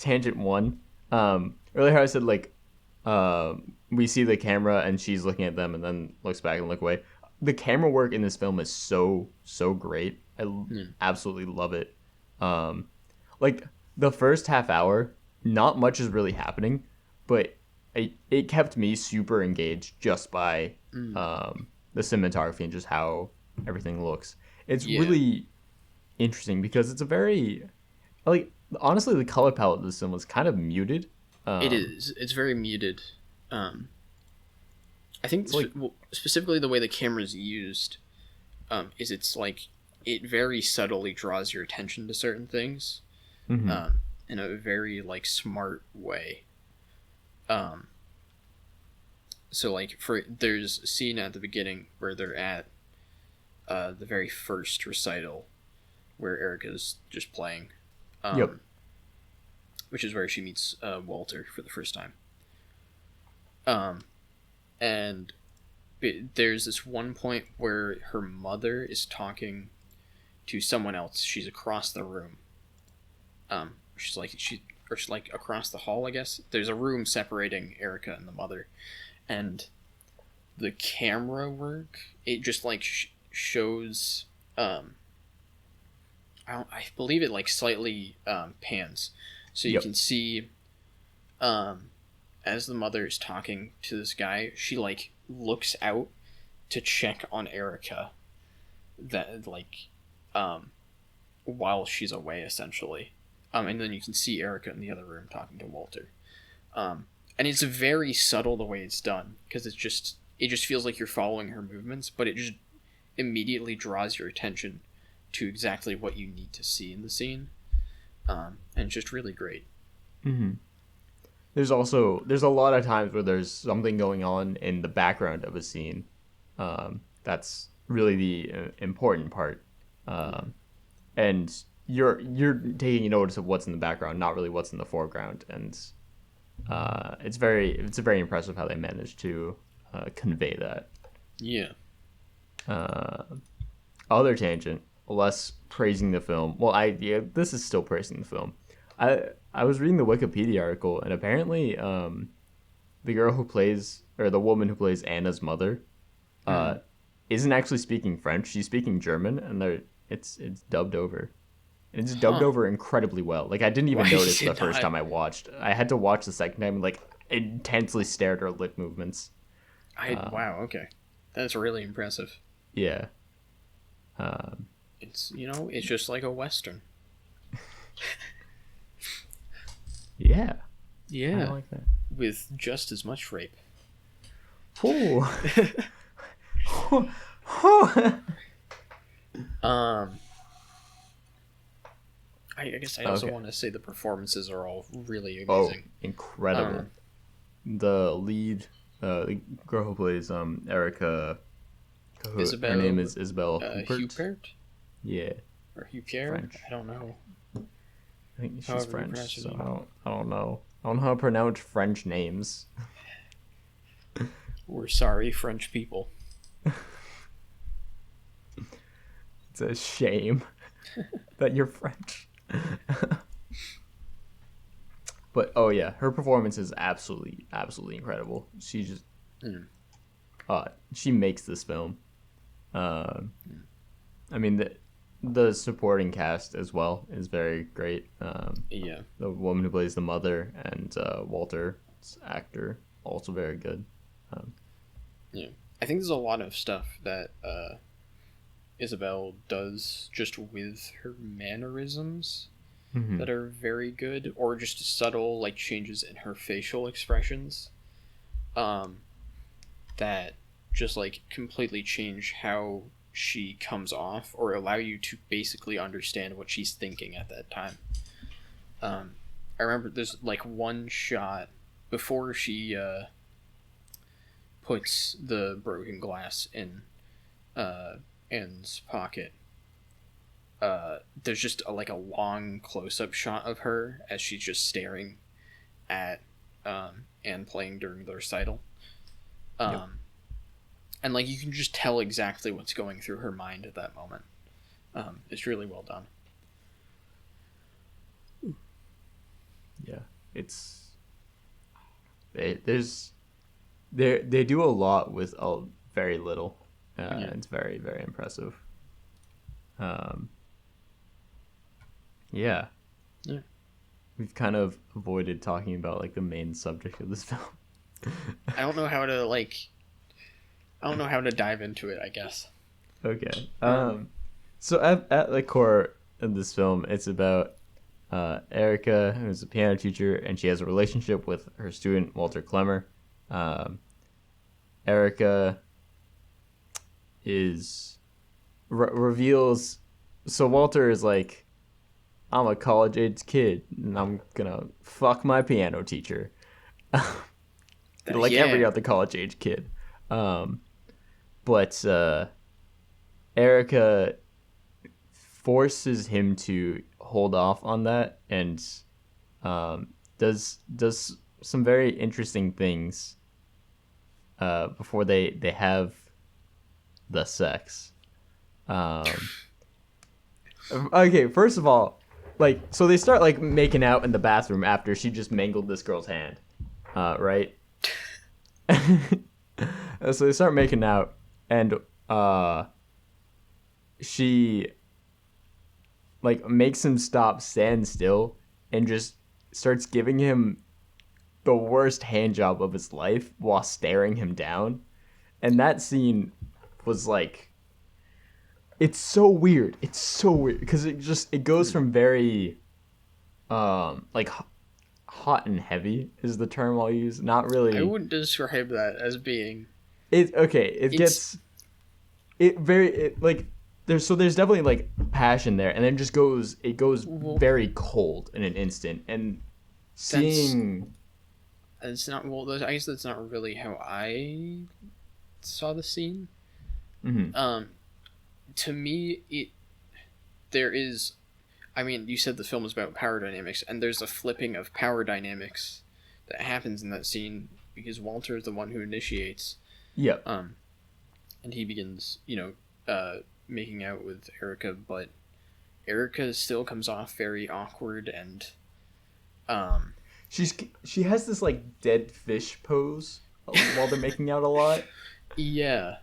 Tangent one. Earlier I said like, we see the camera and she's looking at them and then looks back and look away. The camera work in this film is so great. I absolutely love it. Like the first half hour, not much is really happening, but it kept me super engaged just by the cinematography and just how everything looks. It's really interesting because it's a very, like, honestly, the color palette of this film is kind of muted. It is. It's very muted. I think specifically the way the camera is used is it's like it very subtly draws your attention to certain things in a very like smart way. So like there's a scene at the beginning where they're at the very first recital where Erica's just playing. Which is where she meets Walter for the first time. And there's this one point where her mother is talking to someone else. She's across the room. She's like across the hall, I guess. There's a room separating Erica and the mother, and the camera work, it just like shows. I believe it like slightly pans, so you can see. As the mother is talking to this guy, she like looks out to check on Erica that like while she's away essentially. And then you can see Erica in the other room talking to Walter. And it's very subtle the way it's done because it just feels like you're following her movements, but it just immediately draws your attention to exactly what you need to see in the scene. And it's just really great. Mm-hmm. There's a lot of times where there's something going on in the background of a scene. That's really the important part. And you're taking notice of what's in the background, not really what's in the foreground. And it's very impressive how they managed to convey that. Yeah. Other tangent, less praising the film. Well, this is still praising the film. I was reading the Wikipedia article, and apparently, the girl who plays, or the woman who plays Anna's mother, isn't actually speaking French. She's speaking German, and it's dubbed over. And it's dubbed over incredibly well. Like I didn't even notice the first time I watched. I had to watch the second time and like intensely stare at her lip movements. Wow. Okay, that's really impressive. Yeah. It's it's just like a Western. Yeah. Yeah. I like that. With just as much rape. Ooh. I guess I also want to say the performances are all really Oh, amazing. incredible. The lead, the girl who plays Erica, Isabelle, her name is Isabelle Huppert? Yeah. Or Huppert? French. I don't know. I think she's French, so I don't know. I don't know how to pronounce French names. We're sorry, French people. It's a shame that you're French. But oh yeah, her performance is absolutely incredible. She just she makes this film. I mean the supporting cast as well is very great. The woman who plays the mother and Walter's actor also very good. I think there's a lot of stuff that Isabelle does just with her mannerisms that are very good, or just subtle like changes in her facial expressions that just like completely change how she comes off or allow you to basically understand what she's thinking at that time. I remember there's like one shot before she puts the broken glass in Anne's pocket. There's just a long close-up shot of her as she's just staring at and playing during the recital. Yep. And like you can just tell exactly what's going through her mind at that moment. It's really well done. Yeah, they do a lot with very little. It's very, very impressive. Yeah. Yeah. We've kind of avoided talking about like the main subject of this film. I don't know how to dive into it, I guess. Okay. So at the core of this film, it's about Erica, who's a piano teacher, and she has a relationship with her student Walter Clemmer. Erica reveals. So Walter is like, I'm a college age kid, and I'm gonna fuck my piano teacher, like every other college age kid. But Erica forces him to hold off on that, and does some very interesting things before they have the sex. Okay, first of all, like, so they start like making out in the bathroom after she just mangled this girl's hand, right? So they start making out, and she like makes him stand still, and just starts giving him the worst hand job of his life while staring him down. And that scene was like, it's so weird. It's so weird because it goes from very like hot and heavy is the term I'll use. Not really. I wouldn't describe that as being. It okay. Like there's definitely like passion there, and then it goes very cold in an instant. And seeing it's not I guess that's not really how I saw the scene. Mm-hmm. To me, there is. I mean, you said the film is about power dynamics, and there's a flipping of power dynamics that happens in that scene because Walter is the one who initiates. Yep. And he begins, making out with Erica, but Erica still comes off very awkward and. She has this like dead fish pose while they're making out a lot. Yeah.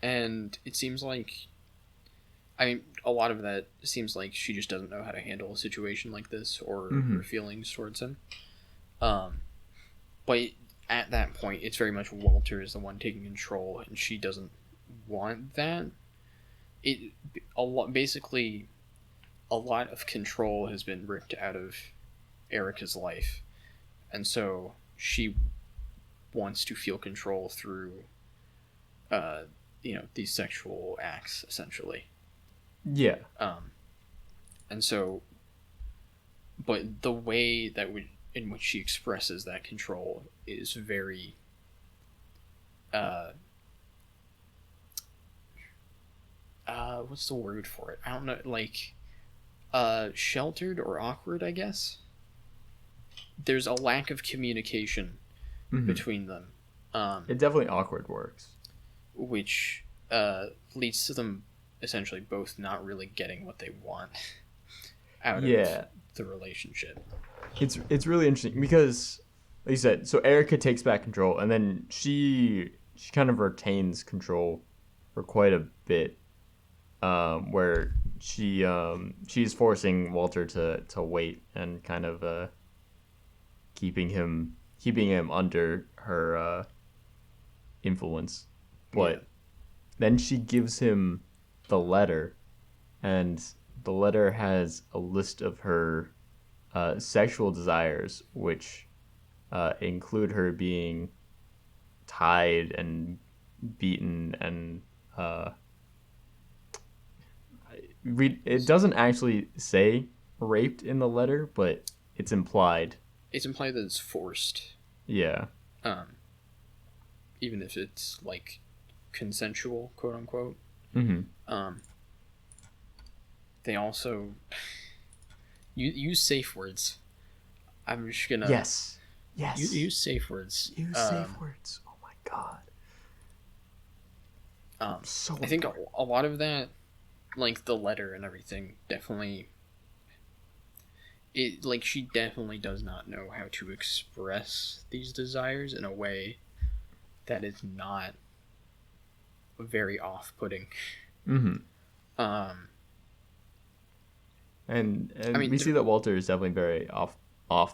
And it seems like. I mean, a lot of that seems like she just doesn't know how to handle a situation like this or her feelings towards him. But at that point, it's very much Walter is the one taking control, and she doesn't want that. Basically, a lot of control has been ripped out of Erica's life, and so she wants to feel control through, these sexual acts, essentially. Yeah. And so, but the way in which she expresses that control is very, what's the word for it? I don't know, like, sheltered or awkward, I guess. There's a lack of communication between them. It definitely awkward works. Which, leads to them essentially both not really getting what they want out of the relationship. It's really interesting because, like you said, so Erica takes back control, and then she kind of retains control for quite a bit, where she's forcing Walter to wait and kind of keeping him under her influence, but then she gives him the letter, and the letter has a list of her sexual desires, which include her being tied and beaten, and it doesn't actually say raped in the letter, but it's implied. It's implied that it's forced. Yeah. Even if it's like consensual, quote unquote. They also use safe words. I'm just gonna Yes. use safe words. Use safe words. Oh my god. So I think important. a lot of that, like the letter and everything, definitely. It like she definitely does not know how to express these desires in a way that is not very off-putting. Mm-hmm. Um, And I mean, we see that Walter is definitely very off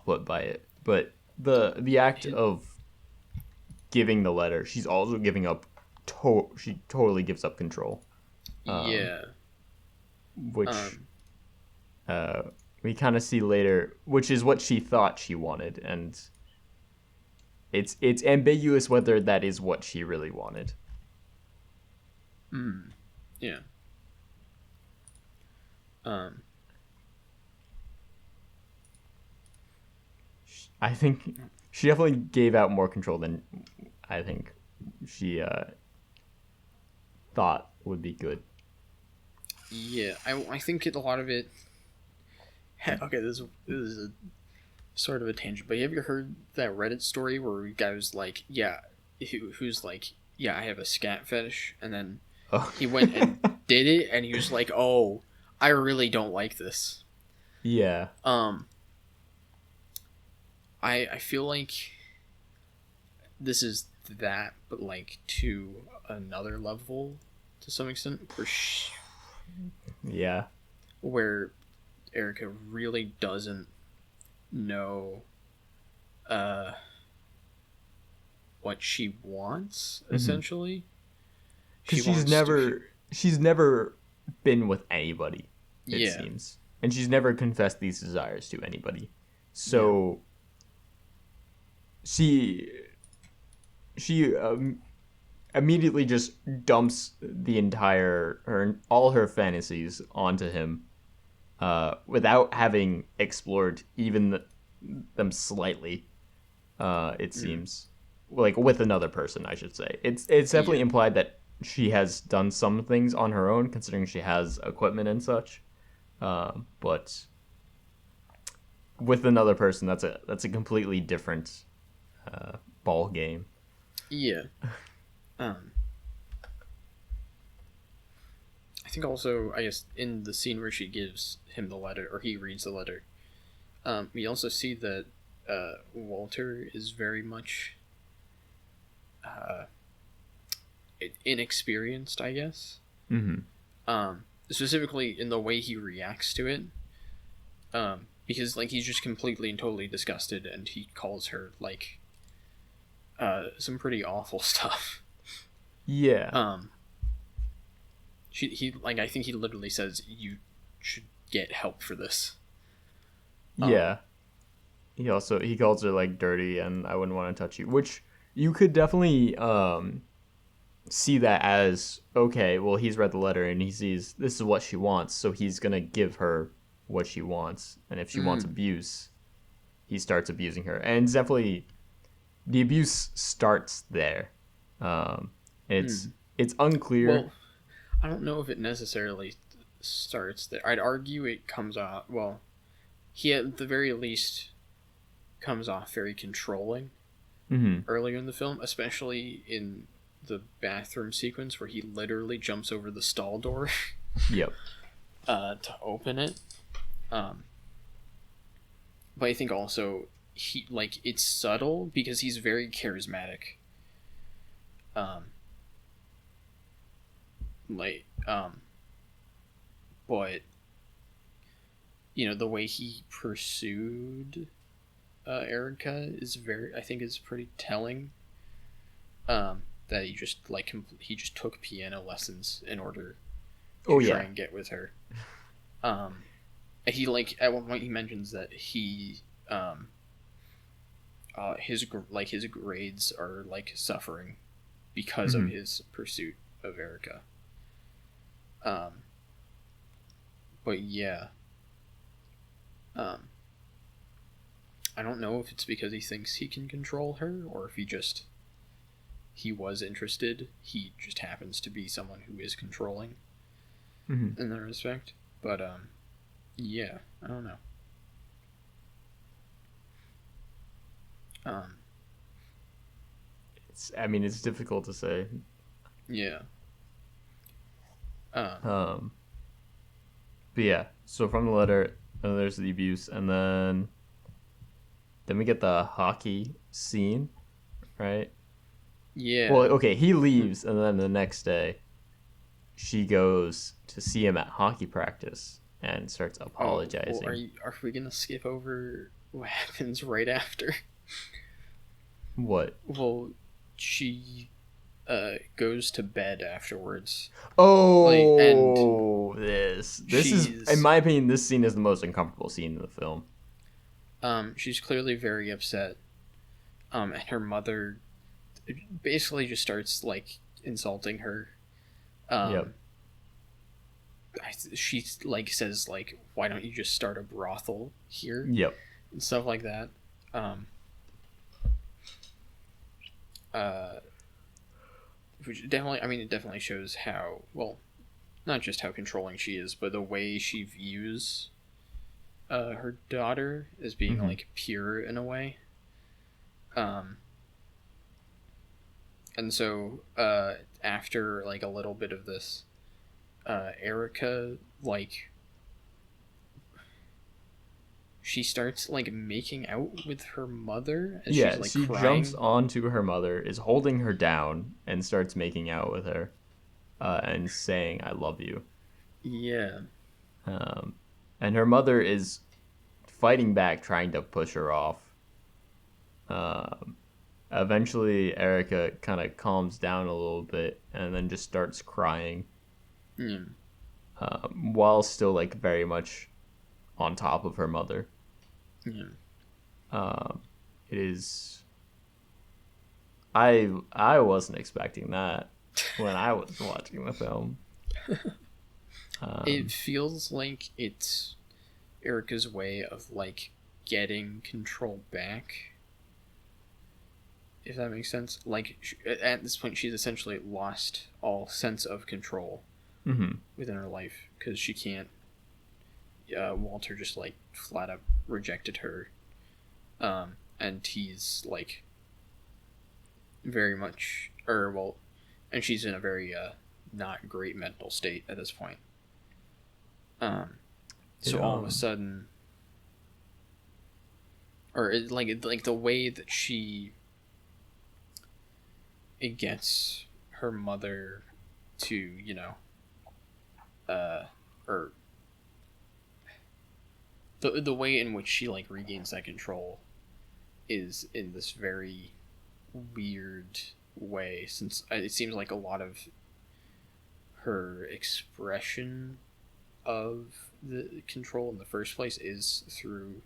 put by it. But the act of giving the letter, she's also giving up. She totally gives up control. yeah. Which uh, we kind of see later, which is what she thought she wanted, and it's ambiguous whether that is what she really wanted. Yeah. I think she definitely gave out more control than I think she thought would be good. Yeah. I think a lot of it. Okay, this is a sort of a tangent, but have you heard that Reddit story where a guy was like, yeah, who's like, yeah, I have a scat fetish, and then Oh. he went and did it, and he was like, oh, I really don't like this. Yeah. I feel like this is that, but like to another level to some extent, Yeah. where Erica really doesn't know what she wants, essentially. Because She wants to. she's never been with anybody, it Yeah. seems, and she's never confessed these desires to anybody. So she immediately just dumps the entire all her fantasies onto him, without having explored even them slightly. It seems like with another person, I should say. It's definitely Yeah. implied that she has done some things on her own, considering she has equipment and such. But with another person, that's a completely different ball game. Yeah. Um, I think also, I guess, in the scene where she gives him the letter, or he reads the letter, we also see that Walter is very much inexperienced, I guess. Mm-hmm. Specifically in the way he reacts to it. Because like he's just completely and totally disgusted, and he calls her like some pretty awful stuff. Yeah. He like I think he literally says you should get help for this. Yeah. He calls her like dirty and I wouldn't want to touch you, which you could definitely see that as okay, well he's read the letter and he sees this is what she wants, so he's going to give her what she wants. And if she wants abuse, he starts abusing her. And it's definitely the abuse starts there. It's unclear. Well, I don't know if it necessarily starts there. I'd argue it comes off. Well, he at the very least comes off very controlling earlier in the film, especially in the bathroom sequence where he literally jumps over the stall door. Yep. To open it. But I think also he like it's subtle because he's very charismatic. Like but the way he pursued Erica is I think is pretty telling. That he just he just took piano lessons in order to try and get with her. He like at one point he mentions that he his grades are like suffering because of his pursuit of Erica. But yeah. I don't know if it's because he thinks he can control her or if he was interested. He just happens to be someone who is controlling in that respect. But yeah, I don't know. Um, it's difficult to say. yeah. Um, but yeah, so from the letter, there's the abuse, and then we get the hockey scene, right? Yeah. Well, okay, he leaves, and then the next day, she goes to see him at hockey practice and starts Oh, well, apologizing. are we gonna skip over what happens right after? What? Well, she goes to bed afterwards. Like, and Oh, this is, in she's my opinion, this scene is the most uncomfortable scene in the film. she's clearly very upset. And her mother basically just starts like insulting her. Yep. Um, she like says like, "Why don't you just start a brothel here?" Yep. and stuff like that. Um, uh, which definitely, I mean, it definitely shows how well, not just how controlling she is, but the way she views her daughter as being Mm-hmm. like pure in a way. Um, and so after like a little bit of this, Erica like she starts like making out with her mother as she's Yeah, like she jumps crying. onto her mother, is holding her down, and starts making out with her, and saying, "I love you." Yeah, Um, and her mother is fighting back, trying to push her off. Um, Eventually, Erica kind of calms down a little bit and then just starts crying, yeah, while still like very much on top of her mother. yeah. Um, it is. I wasn't expecting that when I was watching the film. It Um, feels like it's Erica's way of like getting control back, if that makes sense. Like at this point, she's essentially lost all sense of control mhm. within her life because she can't. Walter just like flat out rejected her, and he's like very much, or well, and she's in a very not great mental state at this point. Um, It so all of a sudden, or like the way that she it gets her mother to uh or the way in which she like regains that control is in this very weird way, since it seems like a lot of her expression of the control in the first place is through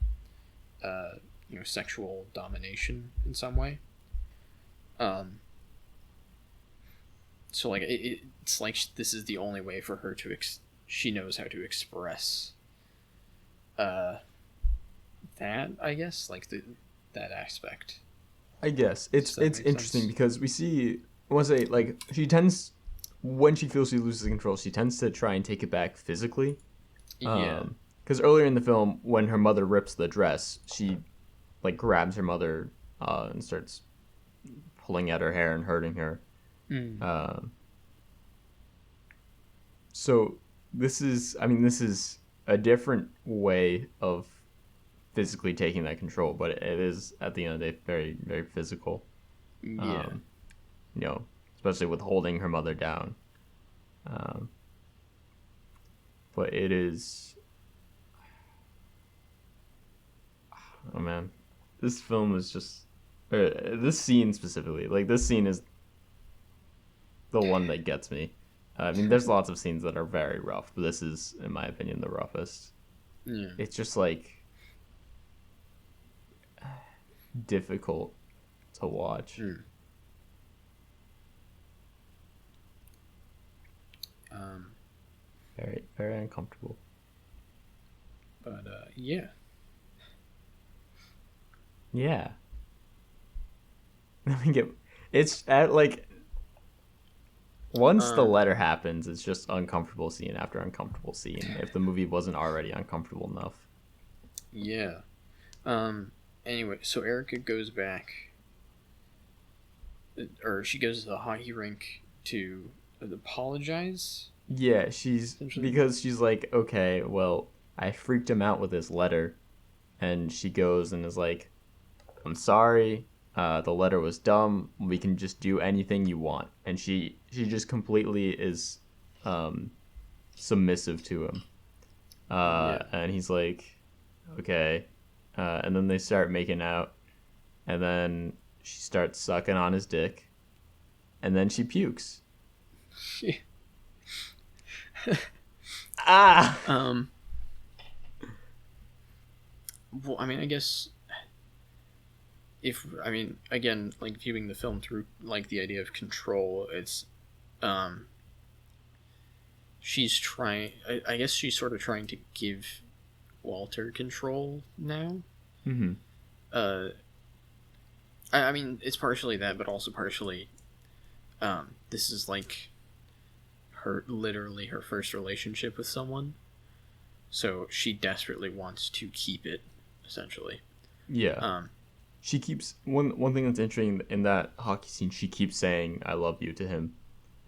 uh sexual domination in some way. um so like it's like this is the only way for her to she knows how to express uh that, I guess, like that aspect. I guess Does that it's make interesting sense? because we see, I want to say, like, she tends, when she feels she loses control, she tends to try and take it back physically. Yeah. Because earlier in the film, when her mother rips the dress, she like grabs her mother, and starts pulling at her hair and hurting her. Mm. Um, so this is a different way of physically taking that control, but it is at the end of the day very very physical. Yeah. Um, Especially with holding her mother down. Um, but it is, oh man, this film is just, this scene specifically, like this scene is the one that gets me. There's lots of scenes that are very rough, but this is, in my opinion, the roughest. Yeah. It's just like difficult to watch. Mm. um Very very uncomfortable. but yeah. Yeah. Let me get. It's at like, once the um letter happens, it's just uncomfortable scene after uncomfortable scene. If the movie wasn't already uncomfortable enough. yeah. um Anyway, so Erica goes back, or she goes to the hockey rink to apologize. Yeah, because she's like, okay, well, I freaked him out with this letter, and she goes and is like, I'm sorry. The letter was dumb. We can just do anything you want, and she just completely is submissive to him. Yeah. And he's like, okay. And then they start making out, and then she starts sucking on his dick, and then she pukes. Ah. Well, I mean, I guess again, like viewing the film through like the idea of control, it's she's trying. I guess she's sort of trying to give Walter control now. Mm-hmm. I mean, it's partially that, but also partially, this is like literally her first relationship with someone, so she desperately wants to keep it, essentially. Yeah. She keeps one thing that's interesting in that hockey scene. She keeps saying "I love you" to him,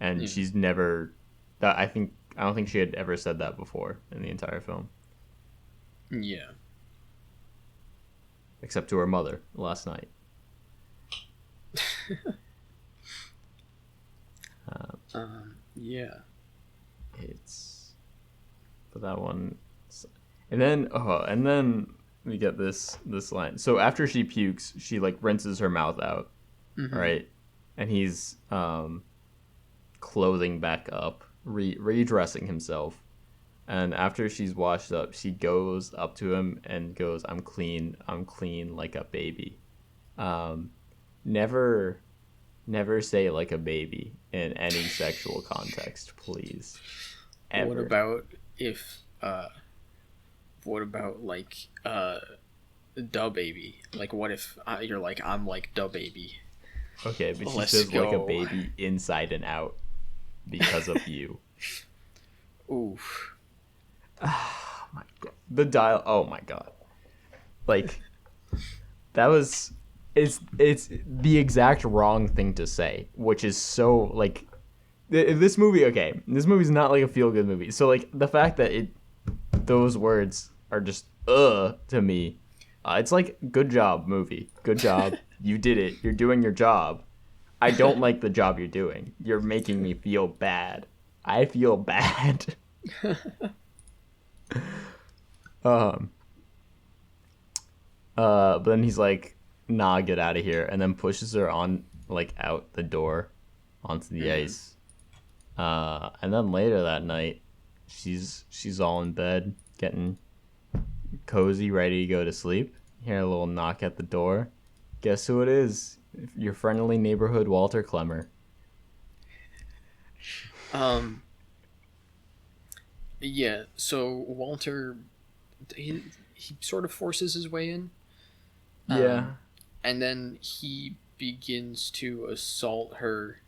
and she's never. I don't think she had ever said that before in the entire film. Yeah. Except to her mother last night. Yeah. But that one, and then we get this line. So after she pukes, she like rinses her mouth out, right? And he's clothing back up, redressing himself. And after she's washed up, she goes up to him and goes, I'm clean like a baby. Never say like a baby in any sexual context, please. Ever. What about like da baby? Like what if you're like, I'm like da baby? Okay, but she says like a baby inside and out because of you. Oof. Oh my god. Oh my god. Like it's the exact wrong thing to say, which is so like this movie's not like a feel good movie. So like the fact that those words are just to me, it's like good job movie. Good job. You did it. You're doing your job. I don't like the job you're doing. You're making me feel bad. I feel bad. But then he's like, nah, get out of here, and then pushes her on like out the door onto the ice. And then later that night, she's all in bed, getting cozy, ready to go to sleep. Hear a little knock at the door. Guess who it is? Your friendly neighborhood Walter Klemmer. Yeah, so Walter, he sort of forces his way in. Yeah. And then he begins to assault her,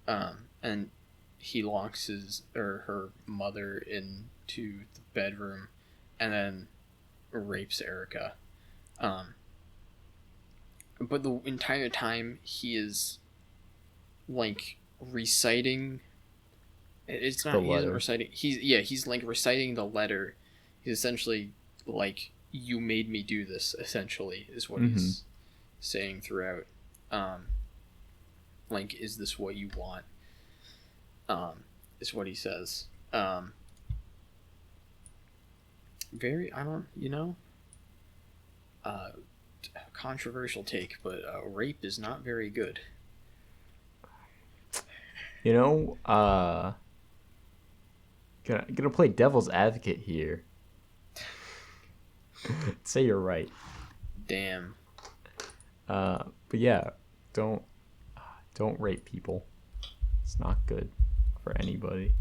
and he locks her mother into the bedroom, and then rapes Erica. But the entire time he is like reciting. It's not. He isn't reciting. He's like reciting the letter. He's essentially like, "You made me do this." Essentially, is what he's saying throughout. Like, is this what you want? Is what he says. Very. I don't. Controversial take, but rape is not very good. Gonna play devil's advocate here. Say you're right. Damn. But yeah, don't rape people. It's not good for anybody.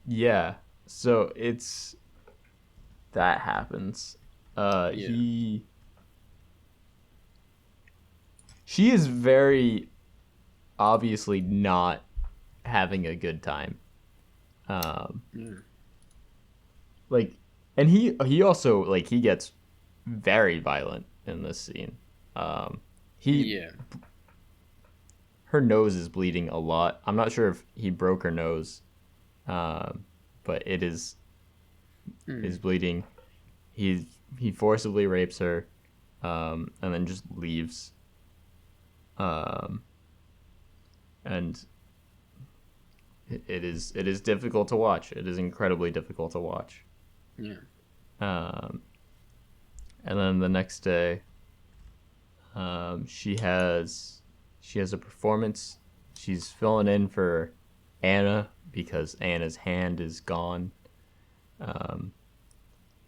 Yeah. So it's that happens. She is very obviously not having a good time. Like And he also like he gets very violent in this scene. He Yeah. her nose is bleeding a lot. I'm not sure if he broke her nose, but it is bleeding. He forcibly rapes her, and then just leaves. Um, and it is difficult to watch. It is incredibly difficult to watch. Yeah. Um, and then the next day, she has a performance. She's filling in for Anna because Anna's hand is gone. Um,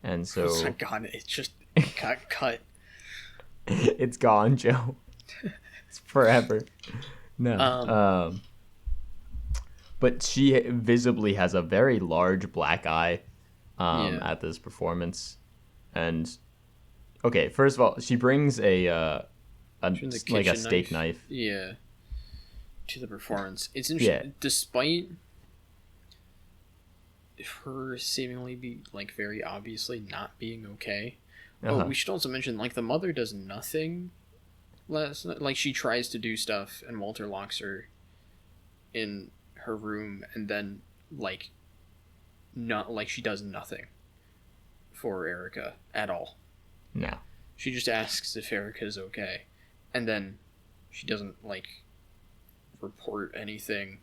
and Oh so my god, it just got cut. it's gone, Joe. It's forever. No. Um, But she visibly has a very large black eye yeah. at this performance. And okay, first of all, she brings From the like a kitchen steak knife. knife. Yeah. To the performance. It's Yeah. interesting. Despite her seemingly be like very obviously not being okay. Oh, Uh-huh. we should also mention like the mother does nothing last night. Like she tries to do stuff and Walter locks her in her room and then like not like she does nothing for Erica at all. No. She just asks if Erica's okay. And then she doesn't like report anything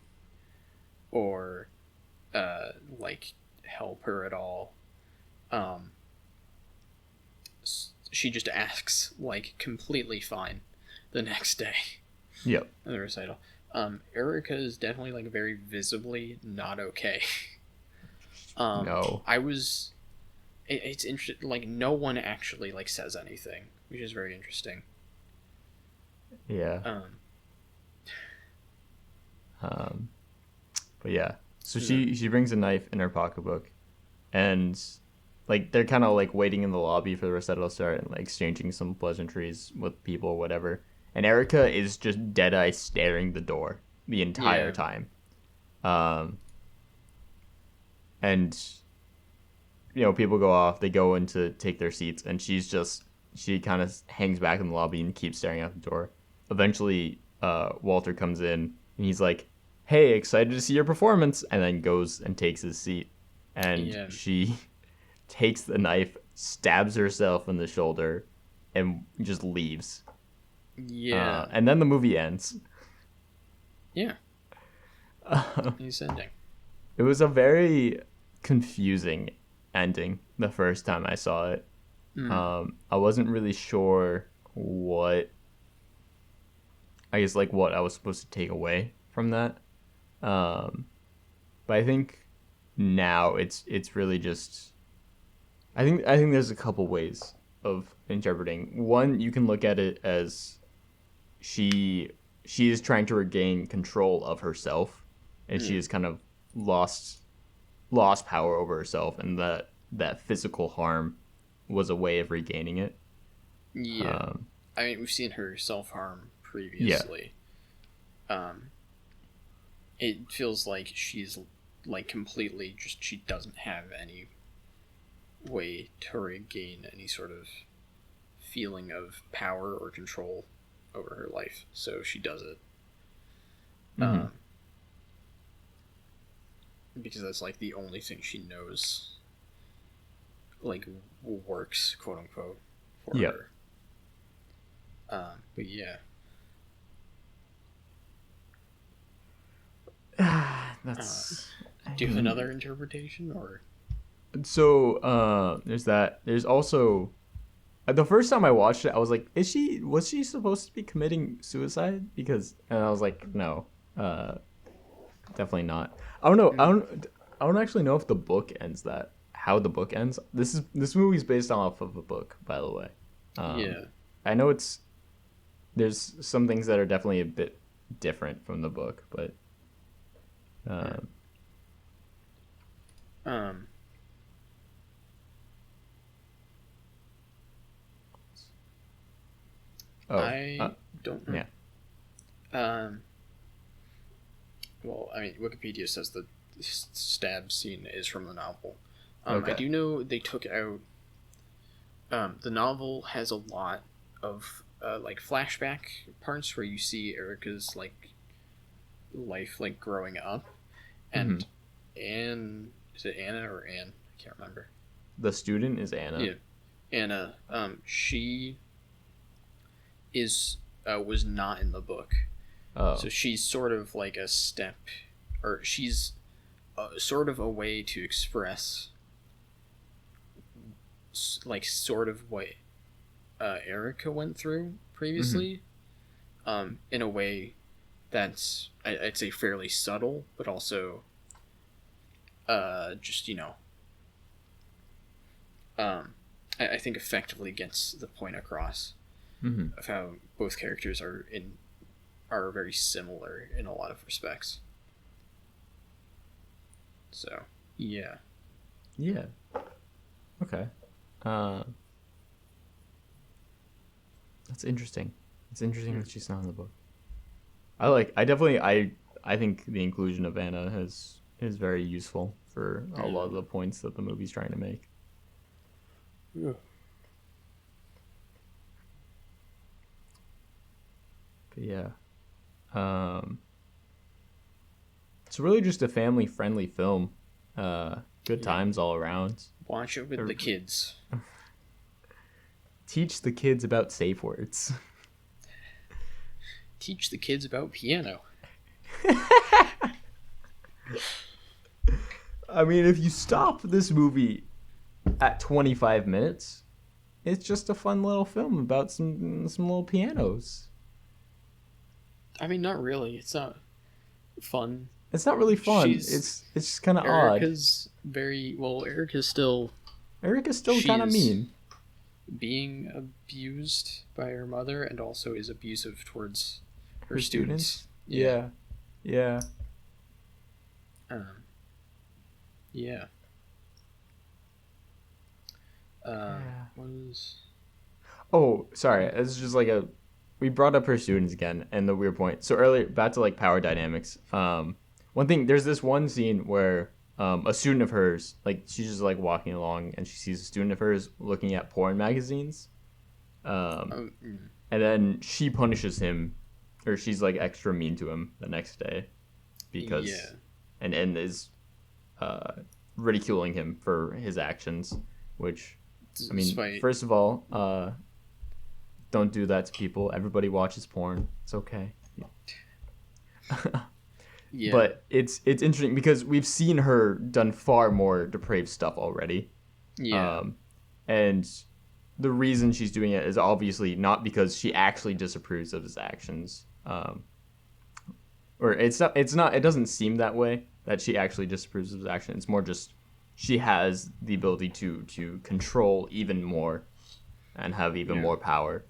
or like help her at all. Um she just asks like completely fine the next day Yep. in the recital. Erica is definitely like very visibly not okay. No. I was it's interesting like no one actually like says anything, which is very interesting. Yeah. um Um, but yeah. So the, she brings a knife in her pocketbook, and like they're kind of like waiting in the lobby for the recital to start and like exchanging some pleasantries with people or whatever. And Erica is just dead eye staring the door the entire yeah. time. Um, and you know, people go off, they go in to take their seats, and she kind of hangs back in the lobby and keeps staring at the door. Eventually, Walter comes in and he's like, "Hey, excited to see your performance," and then goes and takes his seat. And Yeah. she takes the knife, stabs herself in the shoulder, and just leaves. Yeah. And then the movie ends. Yeah. He's ending. It was a very confusing ending the first time I saw it. I wasn't really sure what, I guess, like what I was supposed to take away from that. But I think now it's really just, I think there's a couple ways of interpreting. One, you can look at it as she she is trying to regain control of herself, and she Mm. has kind of lost power over herself, and that physical harm was a way of regaining it. Yeah. I mean, we've seen her self-harm Yeah. previously. Um, it feels like she's like completely just she doesn't have any way to regain any sort of feeling of power or control over her life, so she does it. Mm-hmm. Um, because that's like the only thing she knows, like works, quote unquote, for Yep. her. But yeah. That's. Do you have another interpretation, or So there's that. There's also the first time I watched it, I was like, was she supposed to be committing suicide? Because and I was like, no, definitely not. I don't know. I don't actually know if the book ends that. How the book ends. This movie's based off of a book, by the way. yeah, I know there's some things that are definitely a bit different from the book, but um, oh, I don't know. yeah. Um, well, I mean, Wikipedia says the stab scene is from the novel. I Okay. do know they took out. The novel has a lot of like flashback parts where you see Erica's like life like growing up, Hmm. and Anne, is it Anna or Anne? I can't remember. The student is Yeah, Anna. Anna. She is was not in the book, so Oh. she's sort of like a step, or she's sort of a way to express like sort of what Erica went through Hmm. previously, in a way that's I'd say fairly subtle, but also just um, I think effectively gets the point across Hmm. of how both characters are very similar in a lot of respects. So yeah, Yeah. Okay. Uh, that's interesting. It's interesting mm. that she's not in the book. I think the inclusion of Anna is very useful for a lot of Mm. the points that the movie's trying to make. Yeah. But yeah. Um, it's really just a family friendly film. Good Yeah. times all around. Watch it with the kids. Teach the kids about safe words. Teach the kids about piano. I mean, if you stop this movie at 25 minutes, it's just a fun little film about some little pianos. I mean, not really. It's not fun. It's not really fun. She's It's just kind of odd. Erica's still Erica's still kind of she's mean. being abused by her mother and also is abusive towards her Her students. students. Yeah. Yeah, yeah. Um, yeah. Yeah. What is? Oh, sorry. It's just like a. We brought up her students again, and the weird point. So earlier, back to like power dynamics. One thing. There's this one scene where a student of hers, like she's just like walking along, and she sees a student of hers looking at porn magazines. Um, Mm, and then she punishes him, or she's like extra mean to him the next day, yeah. because, and is, uh, ridiculing him for his actions, which I mean, Despite first of all, don't do that to people. Everybody watches porn. It's okay. yeah. But it's interesting because we've seen her done far more depraved stuff already. Yeah. Um, and the reason she's doing it is obviously not because she actually disapproves of his actions. Or it's not it doesn't seem that way that she actually disapproves of his action. It's more just she has the ability to control even more and have even Yeah. more power,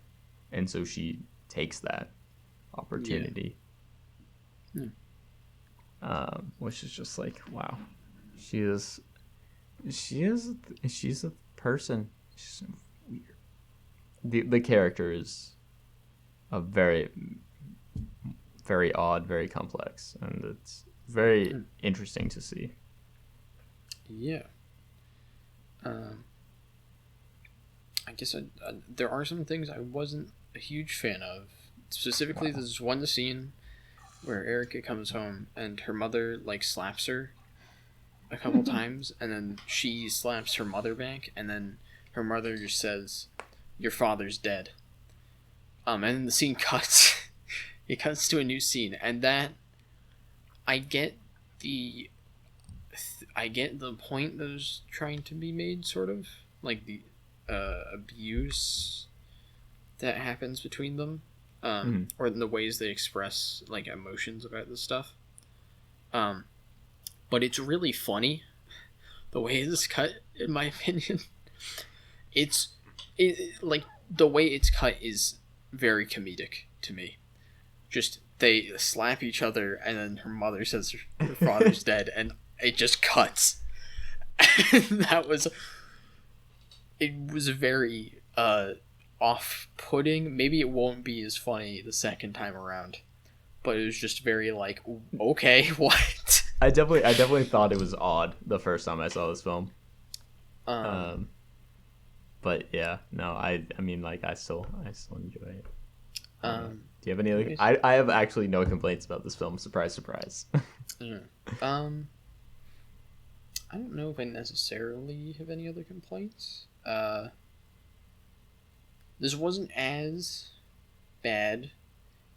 and so she takes that Yeah. opportunity. Hmm. Which is just like wow, she is she's a person. She's weird. The character is a very odd, very complex, and it's very Hmm. interesting to see. Yeah. Um, I guess there are some things I wasn't a huge fan of. Specifically, Wow. there's one scene where Erica comes home and her mother like slaps her a couple times, and then she slaps her mother back, and then her mother just says, "Your father's dead." And then the scene cuts. It cuts to a new scene, and that I get the I get the point that was trying to be made, sort of like the abuse that happens between them, Mhm. or in the ways they express like emotions about this stuff. Um, but it's really funny the way it's cut, in my opinion. It's like the way it's cut is very comedic to me. Just they slap each other, and then her mother says her father's dead, and it just cuts. that was it was very off-putting. Maybe it won't be as funny the second time around, but it was just very like, okay, what? I definitely thought it was odd the first time I saw this film. Um, But yeah, no, I mean, like, I still enjoy it. um, Do you have any other? anyways, I have actually no complaints about this film. Surprise, surprise. yeah. Um, I don't know if I necessarily have any other complaints. This wasn't as bad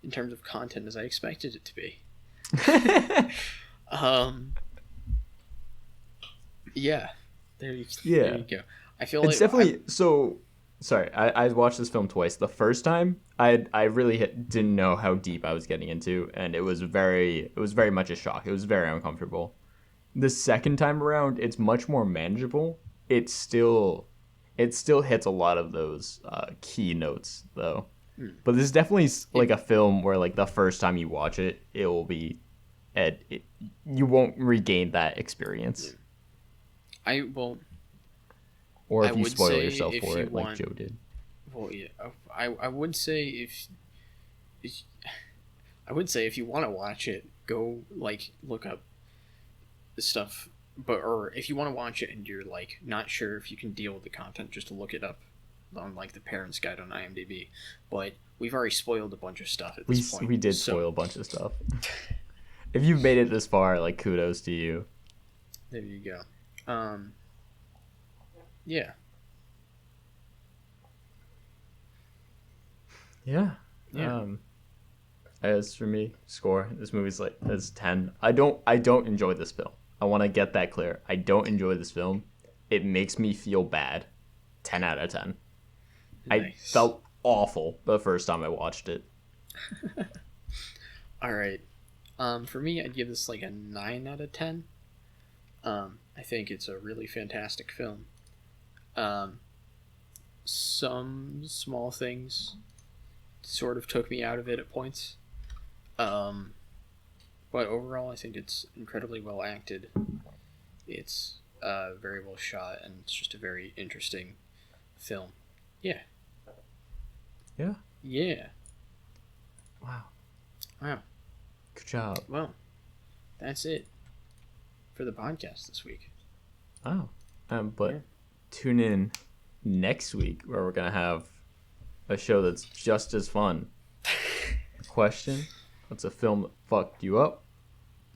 in terms of content as I expected it to be. Um, yeah, there Yeah, you go. I feel it's like definitely so. Sorry, I watched this film twice. The first time, I really didn't know how deep I was getting into, and it was very much a shock. It was very uncomfortable. The second time around, it's much more manageable. It still hits a lot of those key notes though. But this is definitely it, like a film where like the first time you watch it, it will be, you won't regain that yeah. experience. I well, Or I if you would spoil say yourself if for you it, like want, Joe did. well, yeah, I would say if I would say if you want to watch it, go like look up the stuff. But or if you want to watch it and you're like not sure if you can deal with the content, just to look it up on like the Parents Guide on IMDb. But we've already spoiled a bunch of stuff at this point, We did so spoil a bunch of stuff. If you've made it this far, like kudos to you. there you go. Yeah, Yeah. yeah, As for me, score this movie's like it's 10. I don't enjoy this film. I want to get that clear. I don't enjoy this film. It makes me feel bad. 10 out of 10. I nice. felt awful the first time I watched it. All right. For me, I'd give this like a 9 out of 10. I think it's a really fantastic film. Um, some small things sort of took me out of it at points. Um, but overall, I think it's incredibly well acted. It's very well shot, and it's just a very interesting film. Yeah. Yeah. Yeah. Wow. Wow. Good job. Well, that's it for the podcast this week. Oh. But Yeah. tune in next week where we're gonna have a show that's just as fun. Question: what's a film that fucked you up?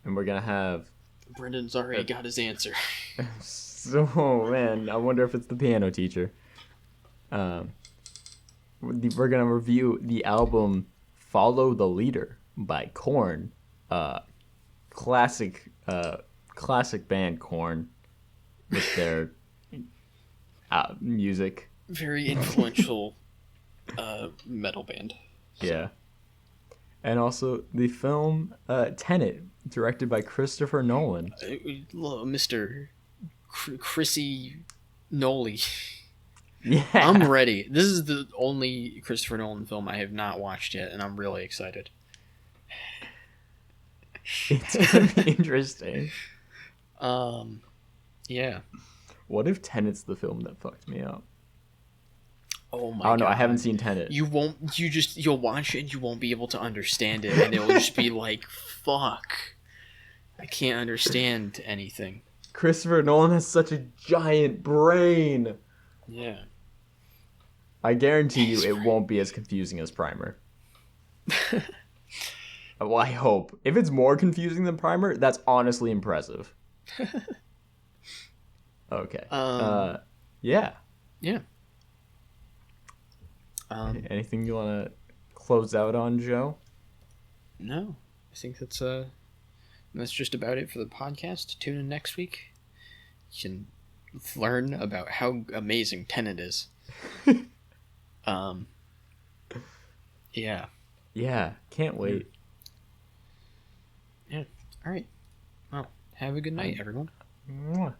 And we're gonna have. Brendan's already got his answer. So man, I wonder if it's the piano teacher. We're gonna review the album "Follow the Leader" by Korn. Classic, classic band Korn with their music. Very influential metal band. So. Yeah. And also the film Tenet, directed by Christopher Nolan. Mr. Chrissy Noli. Yeah. I'm ready. This is the only Christopher Nolan film I have not watched yet, and I'm really excited. It's gonna be interesting. Yeah. What if Tenet's the film that fucked me up? Oh my god. I don't know. I haven't seen Tenet. You'll watch it and you won't be able to understand it, and it'll just be like, fuck. I can't understand anything. Christopher Nolan has such a giant brain. Yeah. I guarantee you it won't be as confusing as Primer. Well, I hope. If it's more confusing than Primer, that's honestly impressive. Okay. Yeah. Yeah. Anything you want to close out on, Joe? No. I think that's just about it for the podcast. Tune in next week. You can learn about how amazing Tenet is. Yeah. Yeah, can't wait. Yeah. All right. Well, have a good night, everyone. Mwah.